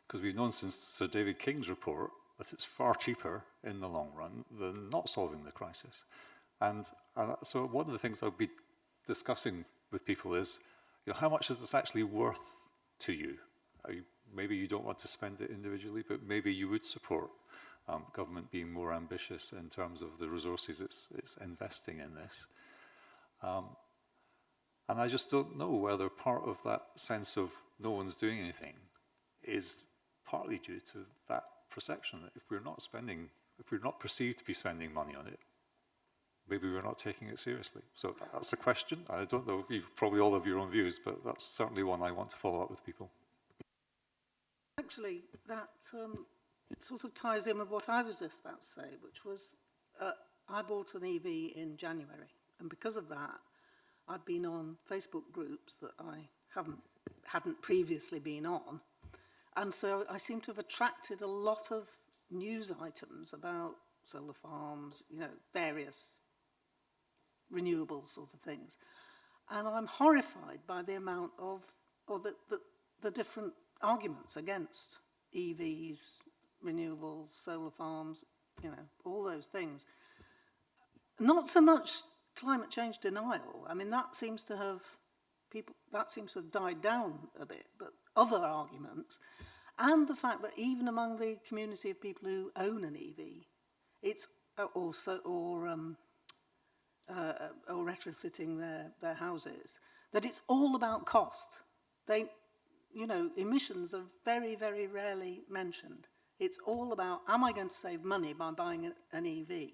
because we've known since Sir David King's report that it's far cheaper in the long run than not solving the crisis. And so one of the things I'll be discussing with people is, how much is this actually worth to you? Maybe you don't want to spend it individually, but maybe you would support government being more ambitious in terms of the resources it's investing in this. And I just don't know whether part of that sense of no one's doing anything is partly due to that perception that if we're not perceived to be spending money on it, maybe we're not taking it seriously. So that's the question. I don't know, you've probably all have your own views, but that's certainly one I want to follow up with people. Actually, that it sort of ties in with what I was just about to say, which was I bought an EV in January, and because of that, I'd been on Facebook groups that I hadn't previously been on, and so I seem to have attracted a lot of news items about solar farms, various renewable sort of things, and I'm horrified by the amount of the different arguments against EVs, renewables, solar farms, all those things. Not so much climate change denial. I mean, that seems to have died down a bit, but other arguments, and the fact that even among the community of people who own an EV, it's or retrofitting their houses, that it's all about cost. Emissions are very, very rarely mentioned. It's all about, am I going to save money by buying an EV?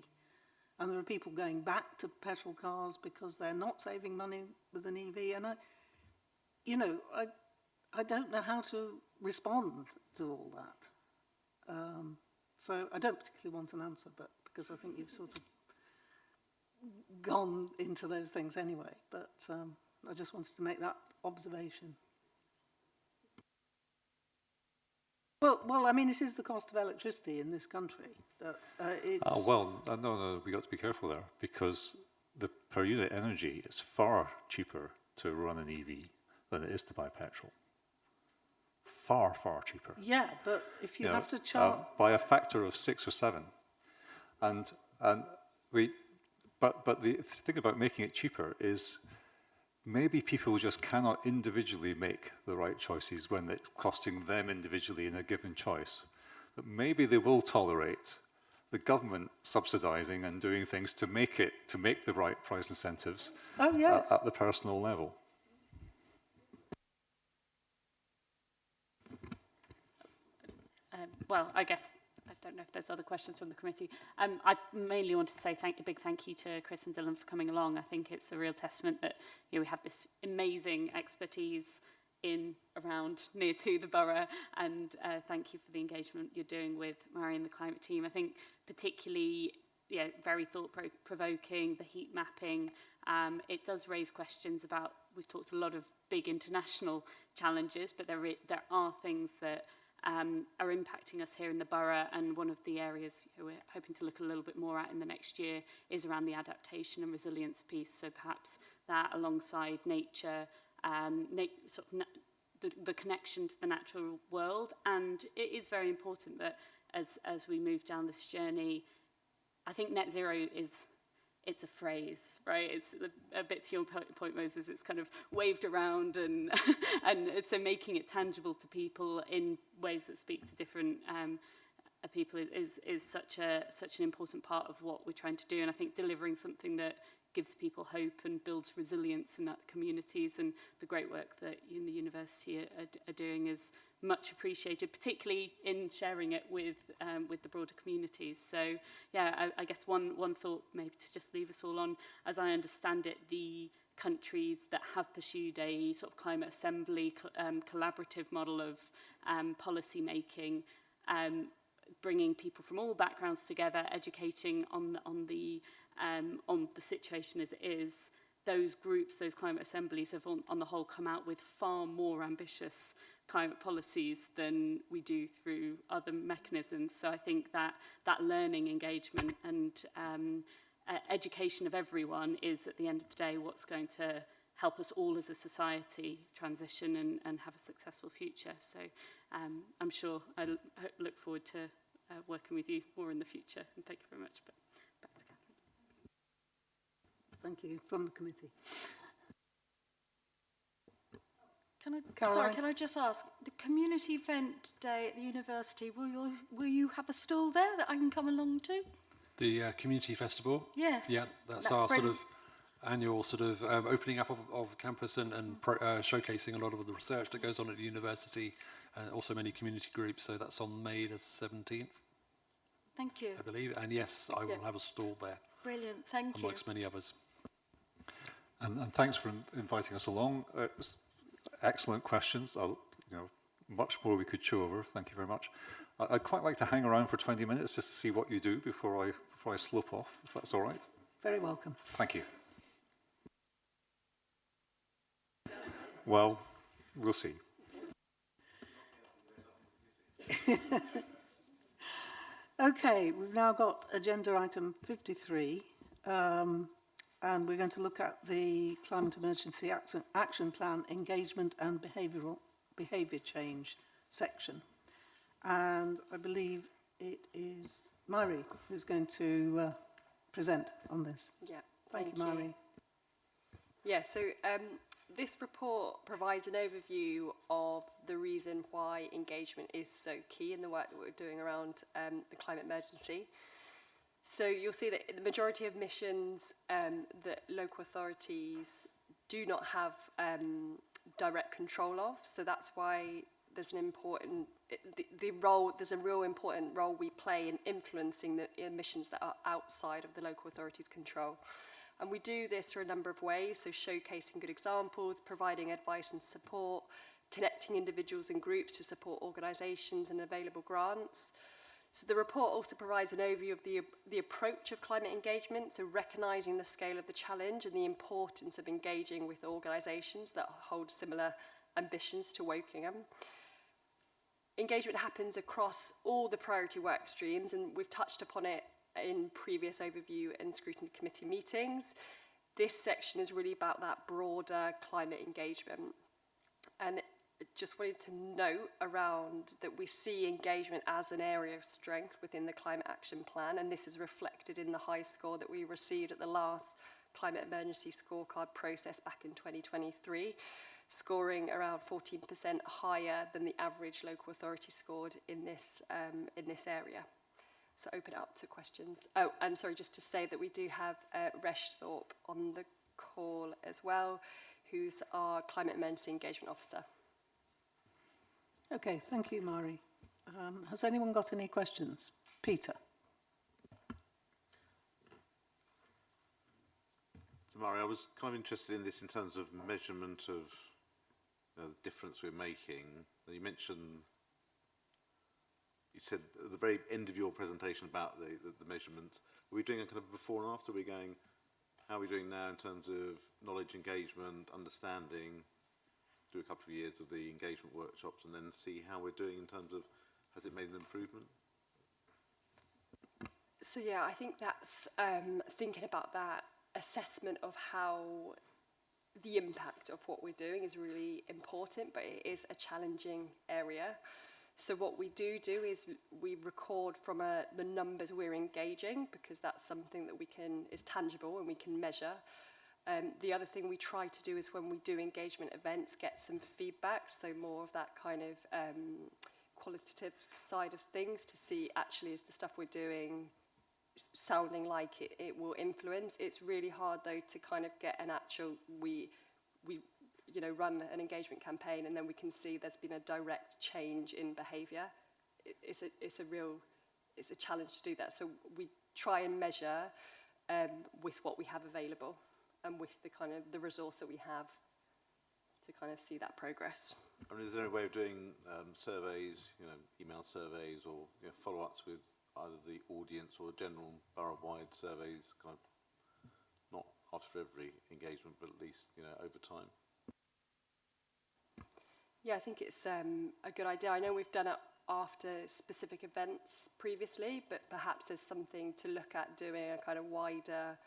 And there are people going back to petrol cars because they're not saving money with an EV. And I don't know how to respond to all that. So I don't particularly want an answer, but because I think you've sort of gone into those things anyway. But I just wanted to make that observation. Well, I mean, it is the cost of electricity in this country. No, we got to be careful there, because the per unit energy is far cheaper to run an EV than it is to buy petrol. Far, far cheaper. Yeah, but if you have to charge by a factor of 6 or 7, but the thing about making it cheaper is, maybe people just cannot individually make the right choices when it's costing them individually in a given choice. But maybe they will tolerate the government subsidising and doing things to make the right price incentives at the personal level. Well, I guess, I don't know if there's other questions from the committee. I mainly wanted to say a big thank you to Chris and Dylan for coming along. I think it's a real testament that we have this amazing expertise around near to the borough, and thank you for the engagement you're doing with Mary and the climate team. I think particularly, very thought-provoking, the heat mapping. It does raise questions about, we've talked a lot of big international challenges, but there are things that are impacting us here in the borough, and one of the areas we're hoping to look a little bit more at in the next year is around the adaptation and resilience piece. So perhaps that, alongside nature, the connection to the natural world. And it is very important that as we move down this journey, I think net zero it's a phrase, right? It's a bit to your point, Moses. It's kind of waved around, and so making it tangible to people in ways that speak to different people is such an important part of what we're trying to do. And I think delivering something that gives people hope and builds resilience in that communities, and the great work that you and the university are doing is much appreciated, particularly in sharing it with the broader communities. So yeah, I guess one thought maybe to just leave us all on, as I understand it, the countries that have pursued a sort of climate assembly collaborative model of policy making, bringing people from all backgrounds together, educating on the situation as it is. Those groups, those climate assemblies have on the whole come out with far more ambitious climate policies than we do through other mechanisms. So I think that learning, engagement and education of everyone is, at the end of the day, what's going to help us all as a society transition and have a successful future. So I'm sure I look forward to working with you more in the future. And thank you very much. But back to Catherine. Thank you. From the committee. Sorry, can I just ask, the community event day at the university, will you have a stall there that I can come along to? The community festival? Yes. Yeah, that's our sort of annual sort of opening up of campus and showcasing a lot of the research that goes on at the university, and also many community groups. So that's on May the 17th. Thank you. I believe. And yes, I will have a stall there. Brilliant, thank you. Amongst many others. And thanks for inviting us along. Excellent questions. Much more we could chew over. Thank you very much. I'd quite like to hang around for 20 minutes just to see what you do before I slope off, if that's all right. Very welcome. Thank you. Well, we'll see. Okay, we've now got agenda item 53, and we're going to look at the Climate Emergency Action Plan Engagement and Behaviour Change section. And I believe it is Myri who's going to present on this. Yeah, Thank you, Myri. Yeah, so this report provides an overview of the reason why engagement is so key in the work that we're doing around the climate emergency. So you'll see that the majority of missions that local authorities do not have direct control of. So that's why there's an important there's a real important role we play in influencing the emissions that are outside of the local authorities' control. And we do this through a number of ways, so showcasing good examples, providing advice and support, connecting individuals and groups to support organisations and available grants. So the report also provides an overview of the approach of climate engagement, so recognising the scale of the challenge and the importance of engaging with organisations that hold similar ambitions to Wokingham. Engagement happens across all the priority work streams, and we've touched upon it in previous overview and scrutiny committee meetings. This section is really about that broader climate engagement. And just wanted to note around that we see engagement as an area of strength within the Climate Action Plan, and this is reflected in the high score that we received at the last Climate Emergency Scorecard process back in 2023, scoring around 14% higher than the average local authority scored in this area. So open it up to questions. Oh, and sorry, just to say that we do have Resh Thorpe on the call as well, who's our Climate Emergency Engagement Officer. Okay, thank you, Myri. Has anyone got any questions? Peter. So, Mari, I was kind of interested in this in terms of measurement of the difference we're making. You mentioned, you said at the very end of your presentation about the measurement. Are we doing a kind of before and after? Are we going, how are we doing now in terms of knowledge engagement, understanding? Do a couple of years of the engagement workshops and then see how we're doing in terms of, has it made an improvement? So yeah, I think that's thinking about that assessment of how the impact of what we're doing is really important, but it is a challenging area. So what we do is we record from the numbers we're engaging, because that's something that is tangible and we can measure. The other thing we try to do is when we do engagement events, get some feedback, so more of that kind of qualitative side of things to see actually is the stuff we're doing sounding like it will influence. It's really hard though to kind of get an actual, we run an engagement campaign and then we can see there's been a direct change in behaviour. It's a challenge to do that. So we try and measure with what we have available and with the resource that we have to kind of see that progress. I mean, is there any way of doing surveys, email surveys or follow-ups with either the audience or general borough-wide surveys, kind of not after every engagement, but at least over time? Yeah, I think it's a good idea. I know we've done it after specific events previously, but perhaps there's something to look at doing a kind of wider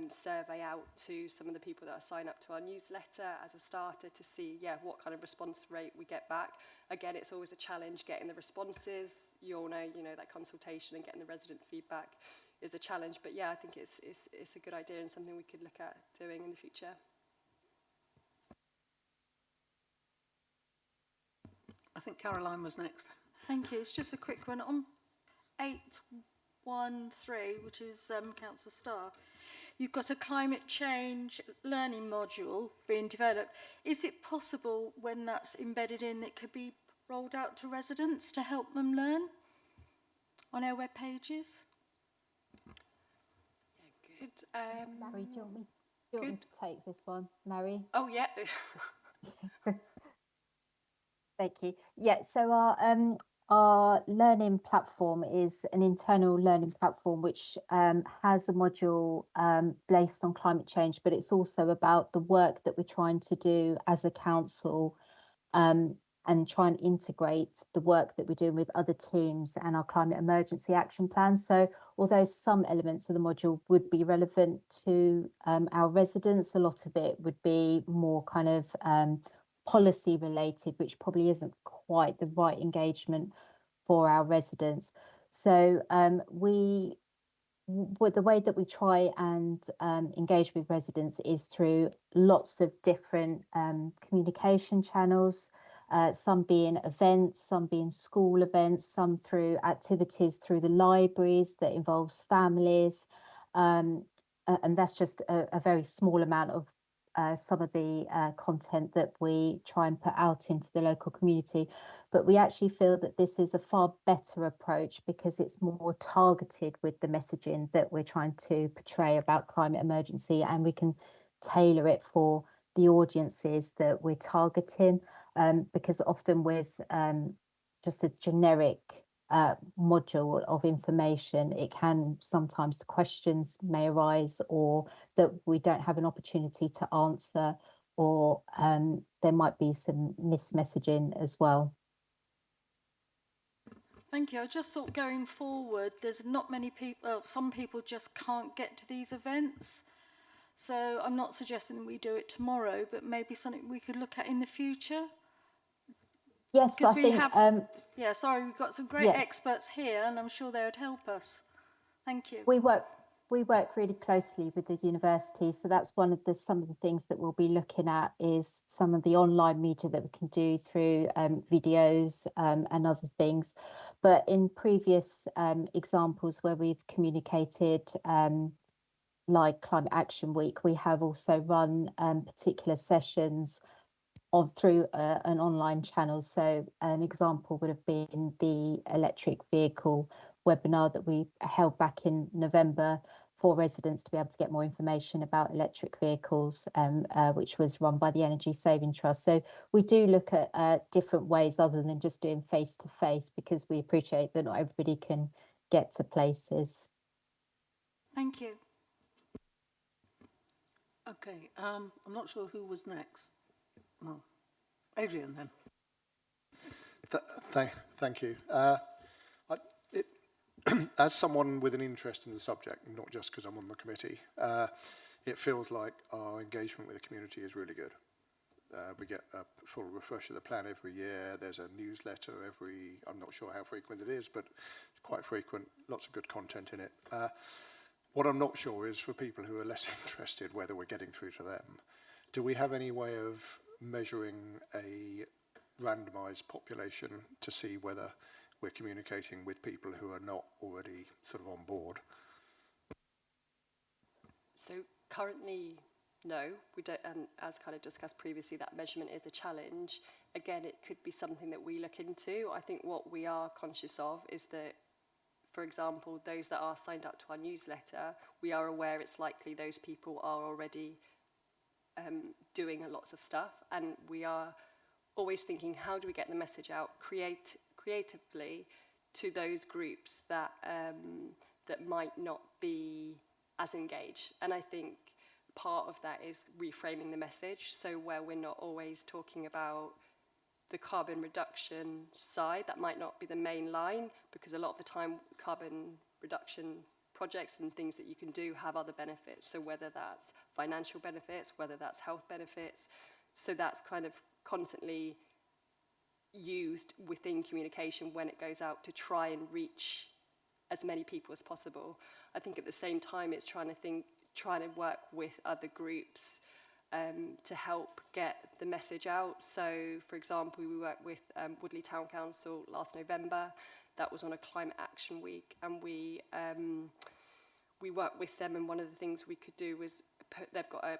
survey out to some of the people that are signed up to our newsletter as a starter to see, what kind of response rate we get back. Again, it's always a challenge getting the responses. You all know, that consultation and getting the resident feedback is a challenge. But I think it's a good idea and something we could look at doing in the future. I think Caroline was next. Thank you. It's just a quick one. On 8.1.3, which is Councillor Starr, you've got a climate change learning module being developed. Is it possible when that's embedded in, it could be rolled out to residents to help them learn on our web pages? Good. Mary, do you want me to take this one? Mary? Oh, yeah. Thank you. Yeah, so our learning platform is an internal learning platform which has a module based on climate change, but it's also about the work that we're trying to do as a council and try and integrate the work that we're doing with other teams and our climate emergency action plan. So although some elements of the module would be relevant to our residents, a lot of it would be more kind of policy related, which probably isn't quite the right engagement for our residents. So the way that we try and engage with residents is through lots of different communication channels, some being events, some being school events, some through activities through the libraries that involves families, and that's just a very small amount of some of the content that we try and put out into the local community. But we actually feel that this is a far better approach because it's more targeted with the messaging that we're trying to portray about climate emergency, and we can tailor it for the audiences that we're targeting, because often with just a generic module of information, it can sometimes the questions may arise or that we don't have an opportunity to answer, or there might be some mismessaging as well. Thank you. I just thought going forward, there's not many people, some people just can't get to these events. So I'm not suggesting we do it tomorrow, but maybe something we could look at in the future. Yes, I think. Yeah, sorry, we've got some great experts here, and I'm sure they would help us. Thank you. We work really closely with the university, so that's some of the things that we'll be looking at is some of the online media that we can do through videos and other things. But in previous examples where we've communicated, like Climate Action Week, we have also run particular sessions through an online channel. So an example would have been the electric vehicle webinar that we held back in November for residents to be able to get more information about electric vehicles, which was run by the Energy Saving Trust. So we do look at different ways other than just doing face-to-face, because we appreciate that not everybody can get to places. Thank you. Okay, I'm not sure who was next. Well, Adrian then. Thank you. As someone with an interest in the subject, not just because I'm on the committee, it feels like our engagement with the community is really good. We get a full refresh of the plan every year. There's a newsletter I'm not sure how frequent it is, but it's quite frequent, lots of good content in it. What I'm not sure is for people who are less interested, whether we're getting through to them. Do we have any way of measuring a randomised population to see whether we're communicating with people who are not already sort of on board? So currently, no, we don't, and as kind of discussed previously, that measurement is a challenge. Again, it could be something that we look into. I think what we are conscious of is that, for example, those that are signed up to our newsletter, we are aware it's likely those people are already doing lots of stuff, and we are always thinking, how do we get the message out creatively to those groups that that might not be as engaged? And I think part of that is reframing the message, so where we're not always talking about the carbon reduction side, that might not be the main line, because a lot of the time carbon reduction projects and things that you can do have other benefits. So whether that's financial benefits, whether that's health benefits, so that's kind of constantly used within communication when it goes out to try and reach as many people as possible. I think at the same time it's trying to work with other groups to help get the message out. So for example, we worked with Woodley Town Council last November. That was on a climate action week, and we worked with them, and one of the things we could do was they've got a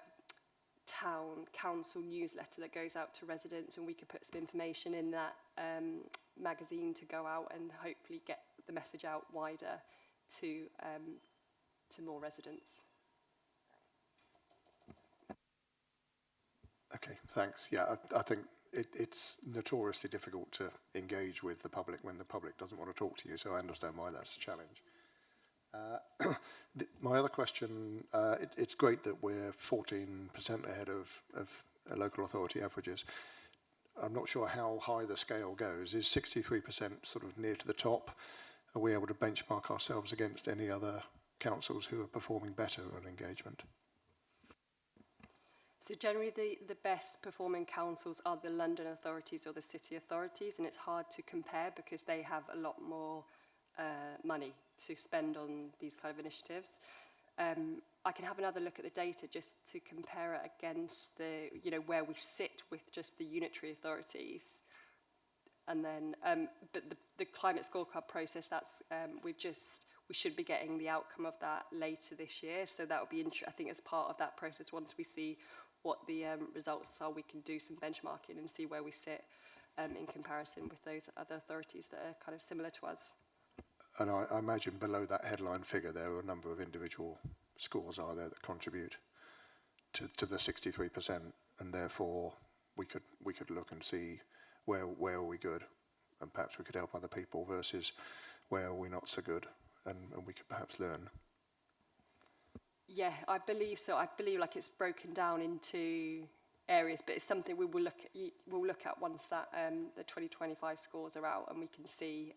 town council newsletter that goes out to residents, and we could put some information in that magazine to go out and hopefully get the message out wider to more residents. Okay, thanks. Yeah, I think it's notoriously difficult to engage with the public when the public doesn't want to talk to you, so I understand why that's a challenge. My other question, it's great that we're 14% ahead of local authority averages. I'm not sure how high the scale goes. Is 63% sort of near to the top? Are we able to benchmark ourselves against any other councils who are performing better on engagement? So generally the best performing councils are the London authorities or the city authorities, and it's hard to compare because they have a lot more money to spend on these kind of initiatives. I can have another look at the data just to compare it against the, where we sit with just the unitary authorities. And then, but the climate scorecard process, that's we should be getting the outcome of that later this year. So that will be, I think, as part of that process, once we see what the results are, we can do some benchmarking and see where we sit in comparison with those other authorities that are kind of similar to us. And I imagine below that headline figure there are a number of individual scores are there that contribute to the 63%, and therefore we could look and see where are we good, and perhaps we could help other people versus where are we not so good, and we could perhaps learn. Yeah, I believe so. I believe like it's broken down into areas, but it's something we will look at once that the 2025 scores are out, and we can see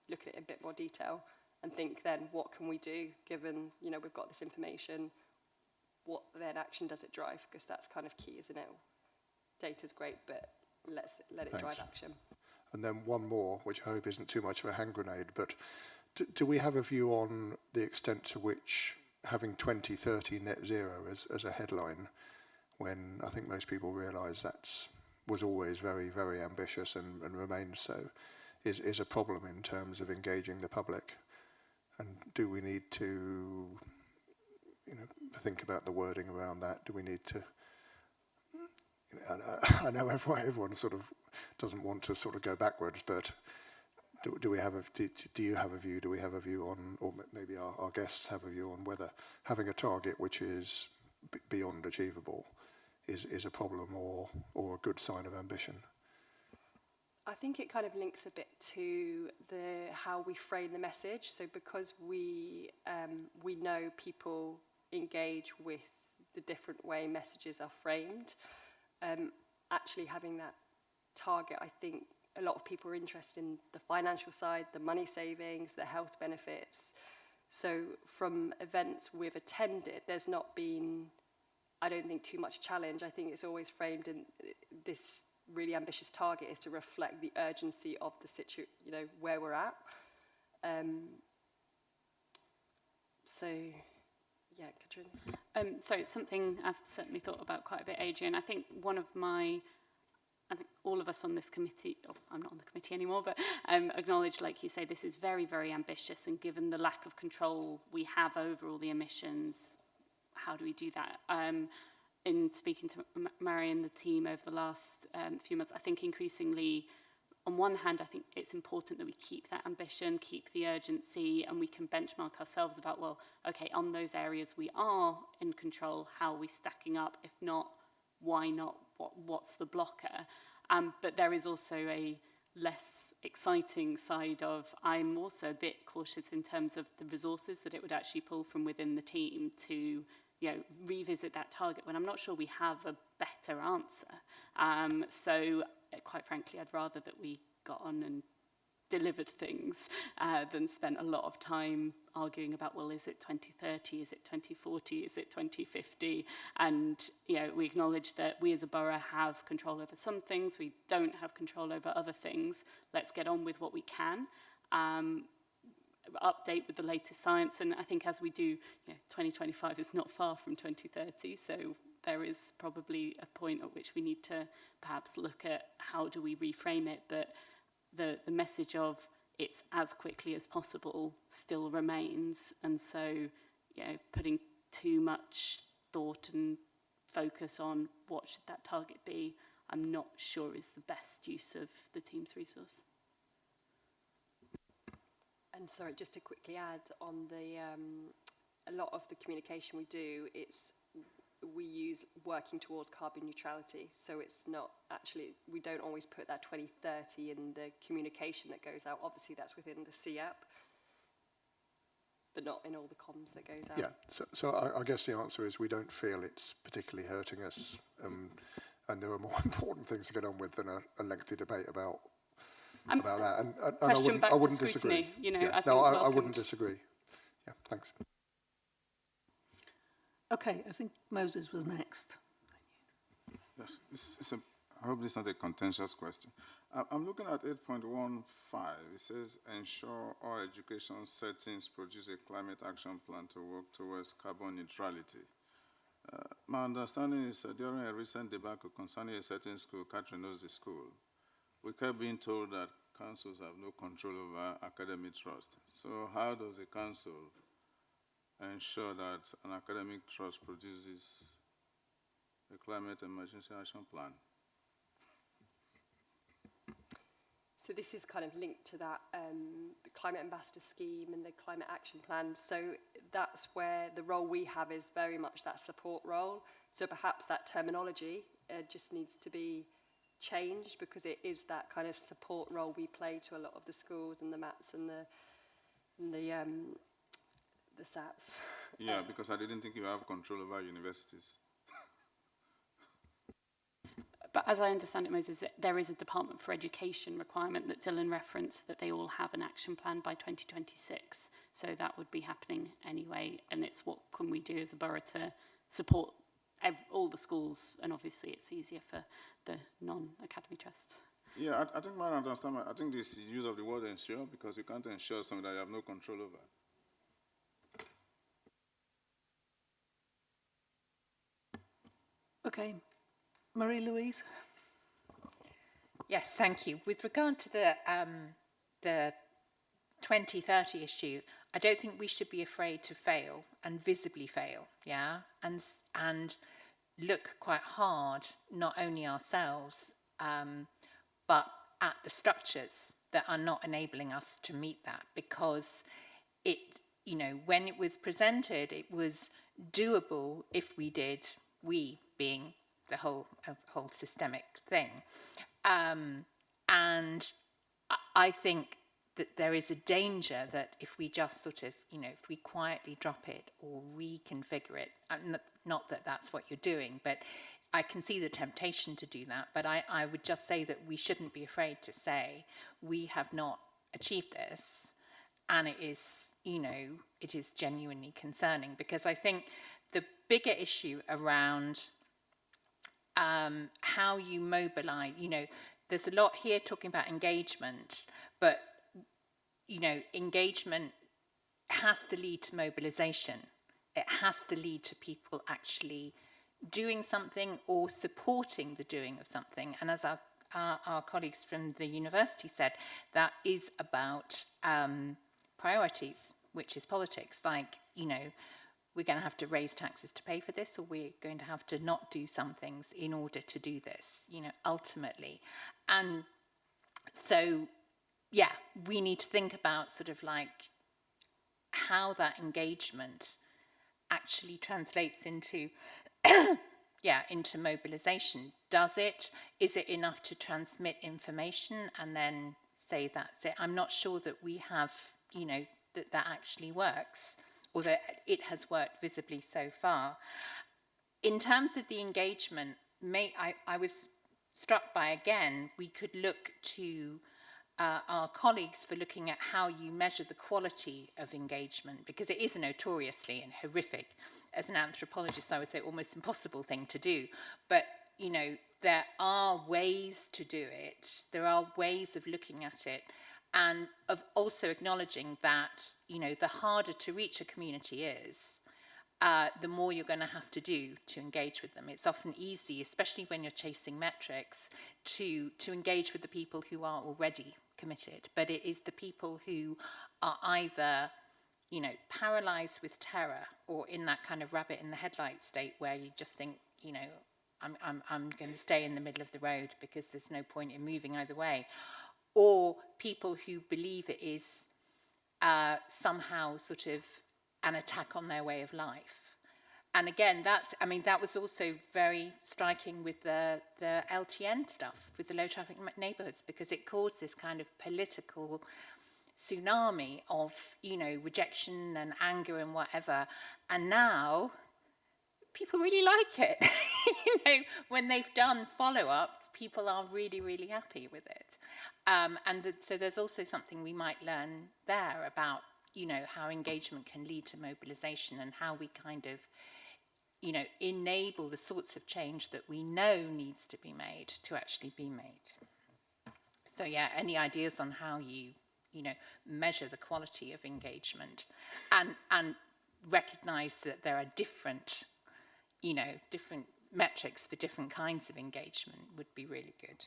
look at it in a bit more detail and think then what can we do given we've got this information. What then action does it drive? Because that's kind of key, isn't it? Data's great, but let it drive action. And then one more, which I hope isn't too much of a hand grenade, but do we have a view on the extent to which having 2030 net zero as a headline, when I think most people realise that was always very, very ambitious and remains so, is a problem in terms of engaging the public? And do we need to think about the wording around that? Do we need to, I know everyone sort of doesn't want to sort of go backwards, but do we have do you have a view? Do we have a view on, or maybe our guests have a view on whether having a target which is beyond achievable is a problem or a good sign of ambition? I think it kind of links a bit to how we frame the message. So because we know people engage with the different way messages are framed, actually having that target, I think a lot of people are interested in the financial side, the money savings, the health benefits. So from events we've attended, there's not been, I don't think, too much challenge. I think it's always framed in this really ambitious target is to reflect the urgency of the where we're at. So, yeah, Katrin. So it's something I've certainly thought about quite a bit, Adrian. I think I think all of us on this committee, I'm not on the committee anymore, but acknowledge, like you say, this is very, very ambitious, and given the lack of control we have over all the emissions, how do we do that? In speaking to Mary and the team over the last few months, I think increasingly, on one hand, I think it's important that we keep that ambition, keep the urgency, and we can benchmark ourselves about, well, okay, on those areas we are in control, how are we stacking up? If not, why not? What's the blocker? But there is also a less exciting side of, I'm also a bit cautious in terms of the resources that it would actually pull from within the team to revisit that target when I'm not sure we have a better answer. So quite frankly, I'd rather that we got on and delivered things than spent a lot of time arguing about, well, is it 2030, is it 2040, is it 2050? And, you know, we acknowledge that we as a borough have control over some things, we don't have control over other things. Let's get on with what we can. Update with the latest science, and I think as we do, 2025 is not far from 2030, so there is probably a point at which we need to perhaps look at how do we reframe it, but the message of it's as quickly as possible still remains, and so putting too much thought and focus on what should that target be, I'm not sure is the best use of the team's resource. And sorry, just to quickly add on the a lot of the communication we do, we use working towards carbon neutrality. So it's not actually, we don't always put that 2030 in the communication that goes out. Obviously that's within the CAP, but not in all the comms that goes out. Yeah, so I guess the answer is we don't feel it's particularly hurting us, and there are more important things to get on with than a lengthy debate about that. And I wouldn't disagree. I wouldn't disagree. Yeah, thanks. Okay, I think Moses was next. Yes, I hope this is not a contentious question. I'm looking at 8.15. It says, ensure all education settings produce a climate action plan to work towards carbon neutrality. My understanding is that during a recent debacle concerning a certain school, Catherine knows the school, we kept being told that councils have no control over academic trust. So how does the council ensure that an academic trust produces a climate emergency action plan? So this is kind of linked to that the Climate Ambassador Scheme and the Climate Action Plan. So that's where the role we have is very much that support role. So perhaps that terminology just needs to be changed, because it is that kind of support role we play to a lot of the schools and the MATs and the SATs. Yeah, because I didn't think you have control over universities. But as I understand it, Moses, there is a Department for Education requirement that Dylan referenced, that they all have an action plan by 2026. So that would be happening anyway. And it's what can we do as a borough to support all the schools. And obviously it's easier for the non-academy trusts. Yeah, I think my understanding, I think this use of the word ensure, because you can't ensure something that you have no control over. Okay, Marie-Louise? Yes, thank you. With regard to the 2030 issue, I don't think we should be afraid to fail and visibly fail, yeah, and look quite hard, not only ourselves, but at the structures that are not enabling us to meet that, because it, when it was presented, it was doable if we did, we being the whole systemic thing. And I think that there is a danger that if we just sort of, if we quietly drop it or reconfigure it, not that that's what you're doing, but I can see the temptation to do that. But I would just say that we shouldn't be afraid to say we have not achieved this, and it is, it is genuinely concerning, because I think the bigger issue around how you mobilize, there's a lot here talking about engagement, but, engagement has to lead to mobilization. It has to lead to people actually doing something or supporting the doing of something. And as our colleagues from the university said, that is about priorities, which is politics. Like, we're going to have to raise taxes to pay for this, or we're going to have to not do some things in order to do this, ultimately. And so, yeah, we need to think about sort of like how that engagement actually translates into, into mobilization. Is it enough to transmit information and then say that's it? I'm not sure that we have, that actually works, or that it has worked visibly so far. In terms of the engagement, I was struck by, again, we could look to our colleagues for looking at how you measure the quality of engagement, because it is a notoriously and horrific, as an anthropologist, I would say almost impossible thing to do. But, you know, there are ways to do it. There are ways of looking at it, and of also acknowledging that, you know, the harder to reach a community is, the more you're going to have to do to engage with them. It's often easy, especially when you're chasing metrics, to engage with the people who are already committed. But it is the people who are either, you know, paralyzed with terror or in that kind of rabbit in the headlights state where you just think, you know, I'm going to stay in the middle of the road because there's no point in moving either way. Or people who believe it is somehow sort of an attack on their way of life. And again, that's, I mean, that was also very striking with the LTN stuff, with the low traffic neighbourhoods, because it caused this kind of political tsunami of, you know, rejection and anger and whatever. And now people really like it. You know, when they've done follow-ups, people are really, really happy with it. So there's also something we might learn there about, you know, how engagement can lead to mobilisation and how we kind of, you know, enable the sorts of change that we know needs to be made to actually be made. So yeah, any ideas on how you know, measure the quality of engagement and recognise that there are different, you know, different metrics for different kinds of engagement would be really good.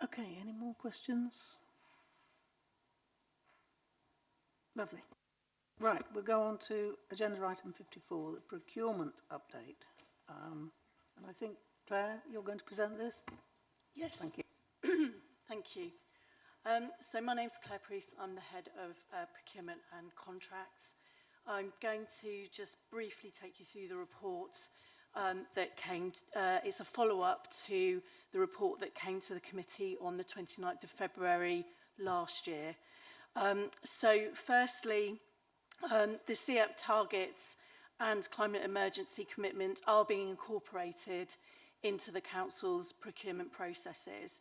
Okay, any more questions? Lovely. Right, we'll go on to agenda item 54, the procurement update. And I think, Claire, you're going to present this? Yes. Thank you. Thank you. So my name's Claire Priest. I'm the head of procurement and contracts. I'm going to just briefly take you through the report that came. It's a follow-up to the report that came to the committee on the 29th of February last year. So firstly, the CEAP targets and climate emergency commitment are being incorporated into the Council's procurement processes.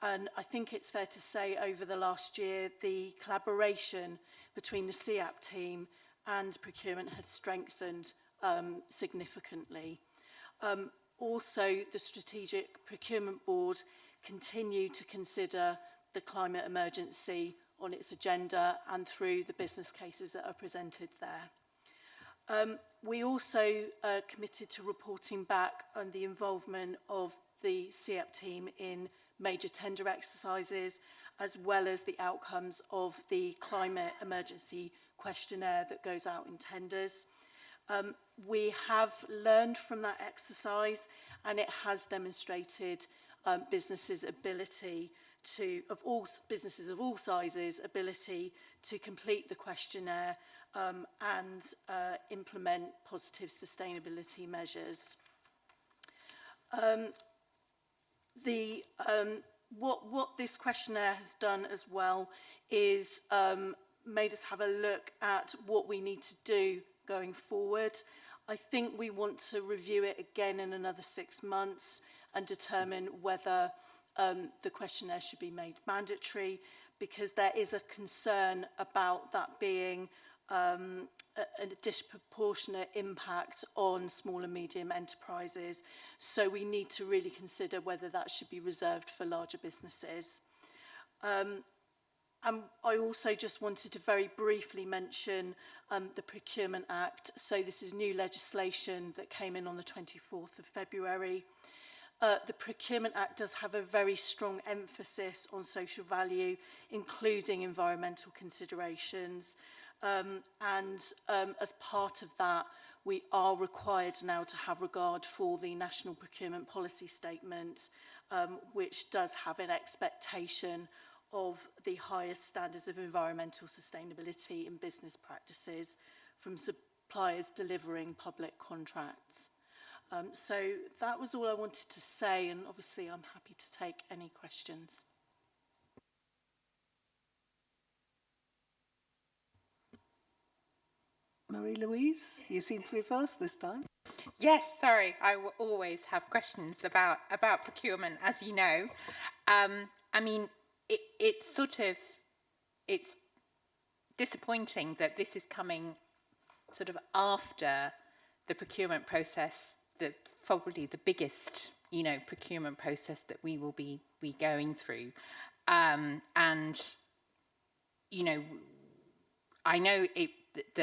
And I think it's fair to say over the last year, the collaboration between the CEAP team and procurement has strengthened significantly. Also, the Strategic Procurement Board continue to consider the climate emergency on its agenda and through the business cases that are presented there. We also committed to reporting back on the involvement of the CEAP team in major tender exercises, as well as the outcomes of the climate emergency questionnaire that goes out in tenders. We have learned from that exercise, and it has demonstrated businesses' ability of all businesses of all sizes, ability to complete the questionnaire and implement positive sustainability measures. What this questionnaire has done as well is made us have a look at what we need to do going forward. I think we want to review it again in another 6 months and determine whether the questionnaire should be made mandatory, because there is a concern about that being a disproportionate impact on small and medium enterprises. So we need to really consider whether that should be reserved for larger businesses. And I also just wanted to very briefly mention the Procurement Act. So this is new legislation that came in on the 24th of February. The Procurement Act does have a very strong emphasis on social value, including environmental considerations. As part of that, we are required now to have regard for the National Procurement Policy Statement, which does have an expectation of the highest standards of environmental sustainability in business practices from suppliers delivering public contracts. So that was all I wanted to say, and obviously I'm happy to take any questions. Marie-Louise, you seem to be first this time. Yes, sorry, I will always have questions about procurement, as you know. I mean, it's disappointing that this is coming sort of after the procurement process, probably the biggest, procurement process that we will be going through. And, I know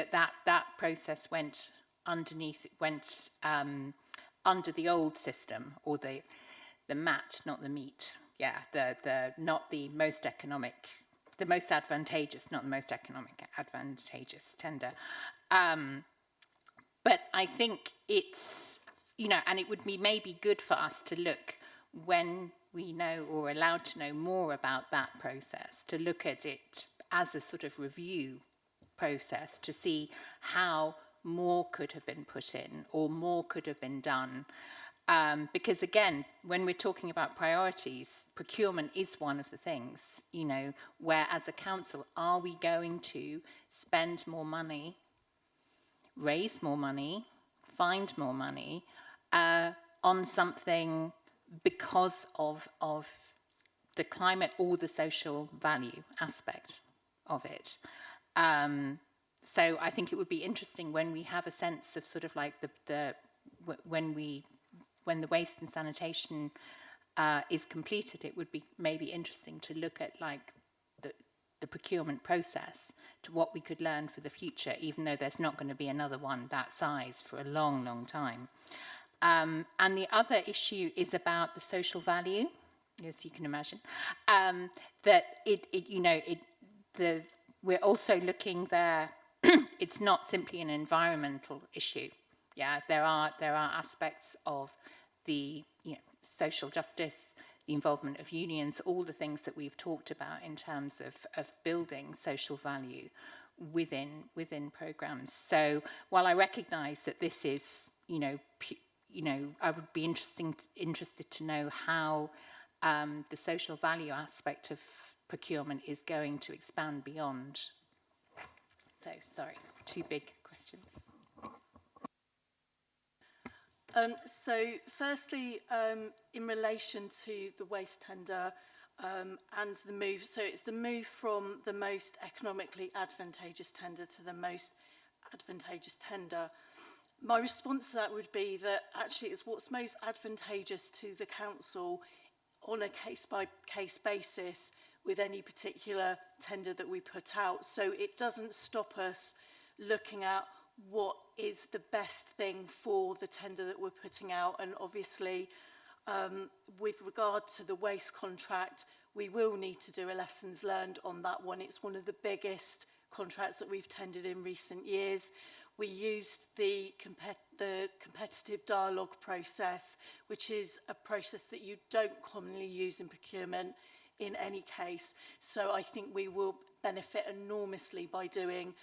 that process went underneath, under the old system, or the MAT, not the meat. Yeah, not the most economic, the most advantageous, not the most economic advantageous tender. But I think it's, and it would be maybe good for us to look, when we know or are allowed to know more about that process, to look at it as a sort of review process to see how more could have been put in or more could have been done. Because again, when we're talking about priorities, procurement is one of the things, where as a council, are we going to spend more money, raise more money, find more money on something because of the climate or the social value aspect of it. So I think it would be interesting when we have a sense of sort of like when the waste and sanitation is completed, it would be maybe interesting to look at like the procurement process, to what we could learn for the future, even though there's not going to be another one that size for a long, long time. And the other issue is about the social value, as you can imagine, that we're also looking there. It's not simply an environmental issue. Yeah, there are aspects of the social justice, the involvement of unions, all the things that we've talked about in terms of building social value within programs. So while I recognise that this is I would be interested to know how the social value aspect of procurement is going to expand beyond. So, sorry, two big questions. So, firstly, in relation to the waste tender and the move, so it's the move from the most economically advantageous tender to the most advantageous tender. My response to that would be that actually it's what's most advantageous to the council on a case-by-case basis with any particular tender that we put out. So it doesn't stop us looking at what is the best thing for the tender that we're putting out. And obviously, with regard to the waste contract, we will need to do a lessons learned on that one. It's one of the biggest contracts that we've tendered in recent years. We used the competitive dialogue process, which is a process that you don't commonly use in procurement in any case. So I think we will benefit enormously by doing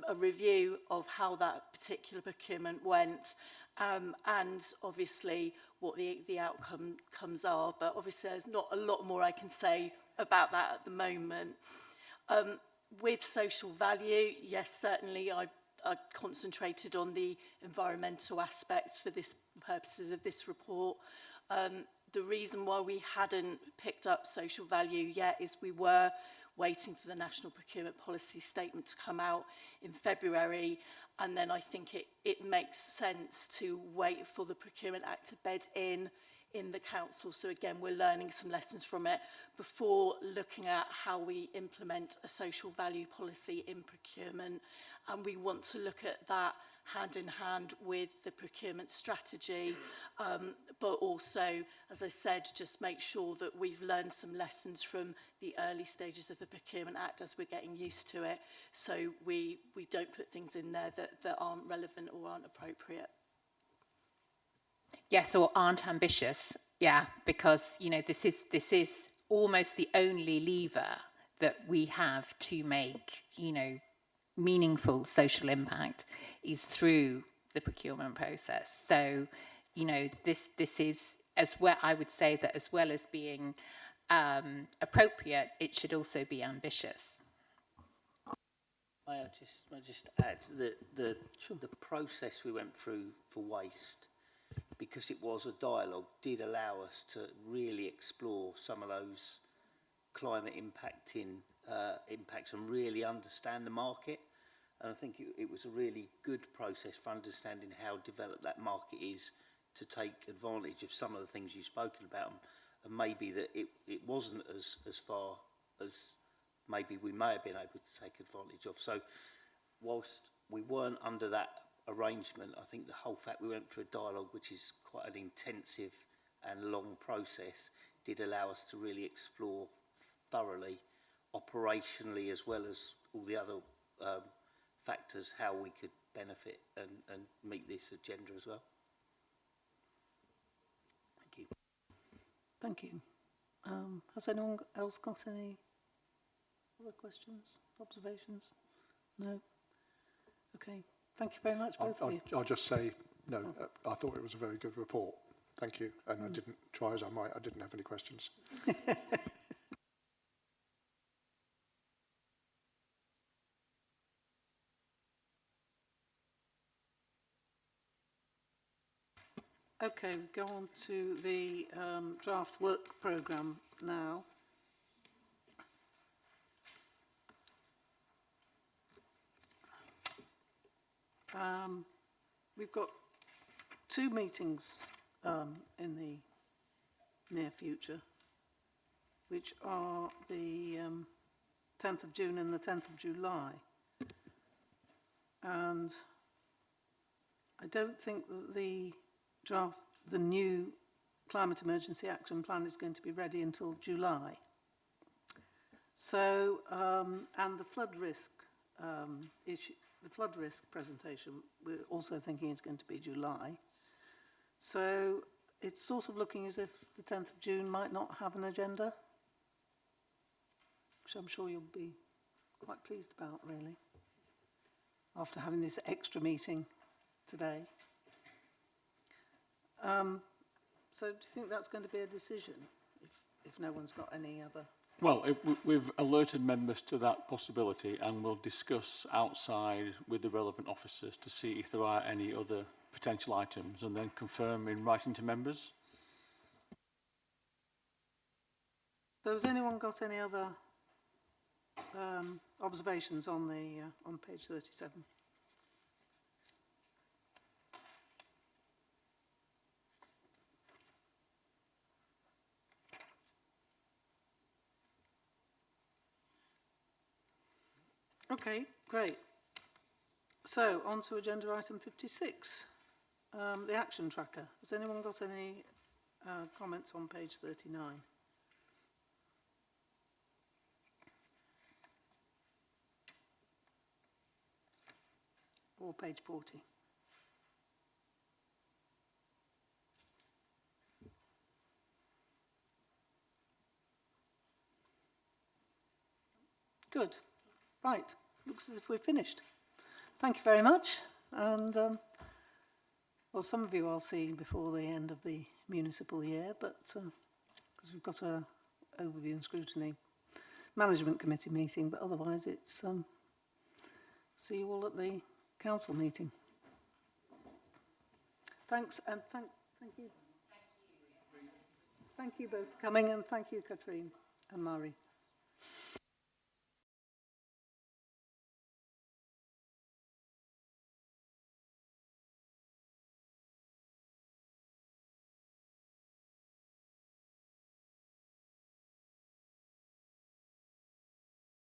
a review of how that particular procurement went and obviously what the outcomes are. But obviously there's not a lot more I can say about that at the moment. With social value, yes, certainly I concentrated on the environmental aspects for this purposes of this report. The reason why we hadn't picked up social value yet is we were waiting for the National Procurement Policy Statement to come out in February, and then I think it makes sense to wait for the Procurement Act to bed in the council. So again, we're learning some lessons from it before looking at how we implement a social value policy in procurement. And we want to look at that hand in hand with the procurement strategy, but also, as I said, just make sure that we've learned some lessons from the early stages of the Procurement Act as we're getting used to it, so we don't put things in there that aren't relevant or aren't appropriate. Yes, or aren't ambitious. Yeah, because this is almost the only lever that we have to make meaningful social impact is through the procurement process. So this is, as well, I would say that as well as being appropriate, it should also be ambitious. I just add that the process we went through for waste, because it was a dialogue, did allow us to really explore some of those climate impacts and really understand the market. And I think it was a really good process for understanding how developed that market is to take advantage of some of the things you've spoken about, and maybe that it wasn't as far as maybe we may have been able to take advantage of. So whilst we weren't under that arrangement, I think the whole fact we went through a dialogue, which is quite an intensive and long process, did allow us to really explore thoroughly, operationally as well as all the other factors, how we could benefit and meet this agenda as well. Thank you. Thank you. Has anyone else got any other questions, observations? No? Okay. Thank you very much, both of you. I'll just say, no, I thought it was a very good report. Thank you. And I didn't, try as I might, I didn't have any questions. Okay, we go on to the draft work programme now. We've got 2 meetings in the near future, which are the 10th of June and the 10th of July. And I don't think that the new Climate Emergency Action Plan is going to be ready until July. So, and the flood risk issue, the flood risk presentation, we're also thinking is going to be July. So it's sort of looking as if the 10th of June might not have an agenda, which I'm sure you'll be quite pleased about, really, after having this extra meeting today. So do you think that's going to be a decision, if no one's got any other? Well, we've alerted members to that possibility, and we'll discuss outside with the relevant officers to see if there are any other potential items, and then confirm in writing to members. So has anyone got any other observations on the on page 37? Okay, great. So, on to agenda item 56, the action tracker. Has anyone got any comments on page 39? Or page 40? Good. Right, looks as if we're finished. Thank you very much. And, well, some of you I'll see before the end of the municipal year, but because we've got a overview and scrutiny management committee meeting, but otherwise it's see you all at the council meeting. Thanks, and thank you. Thank you both for coming, and thank you, Katrine and Mari.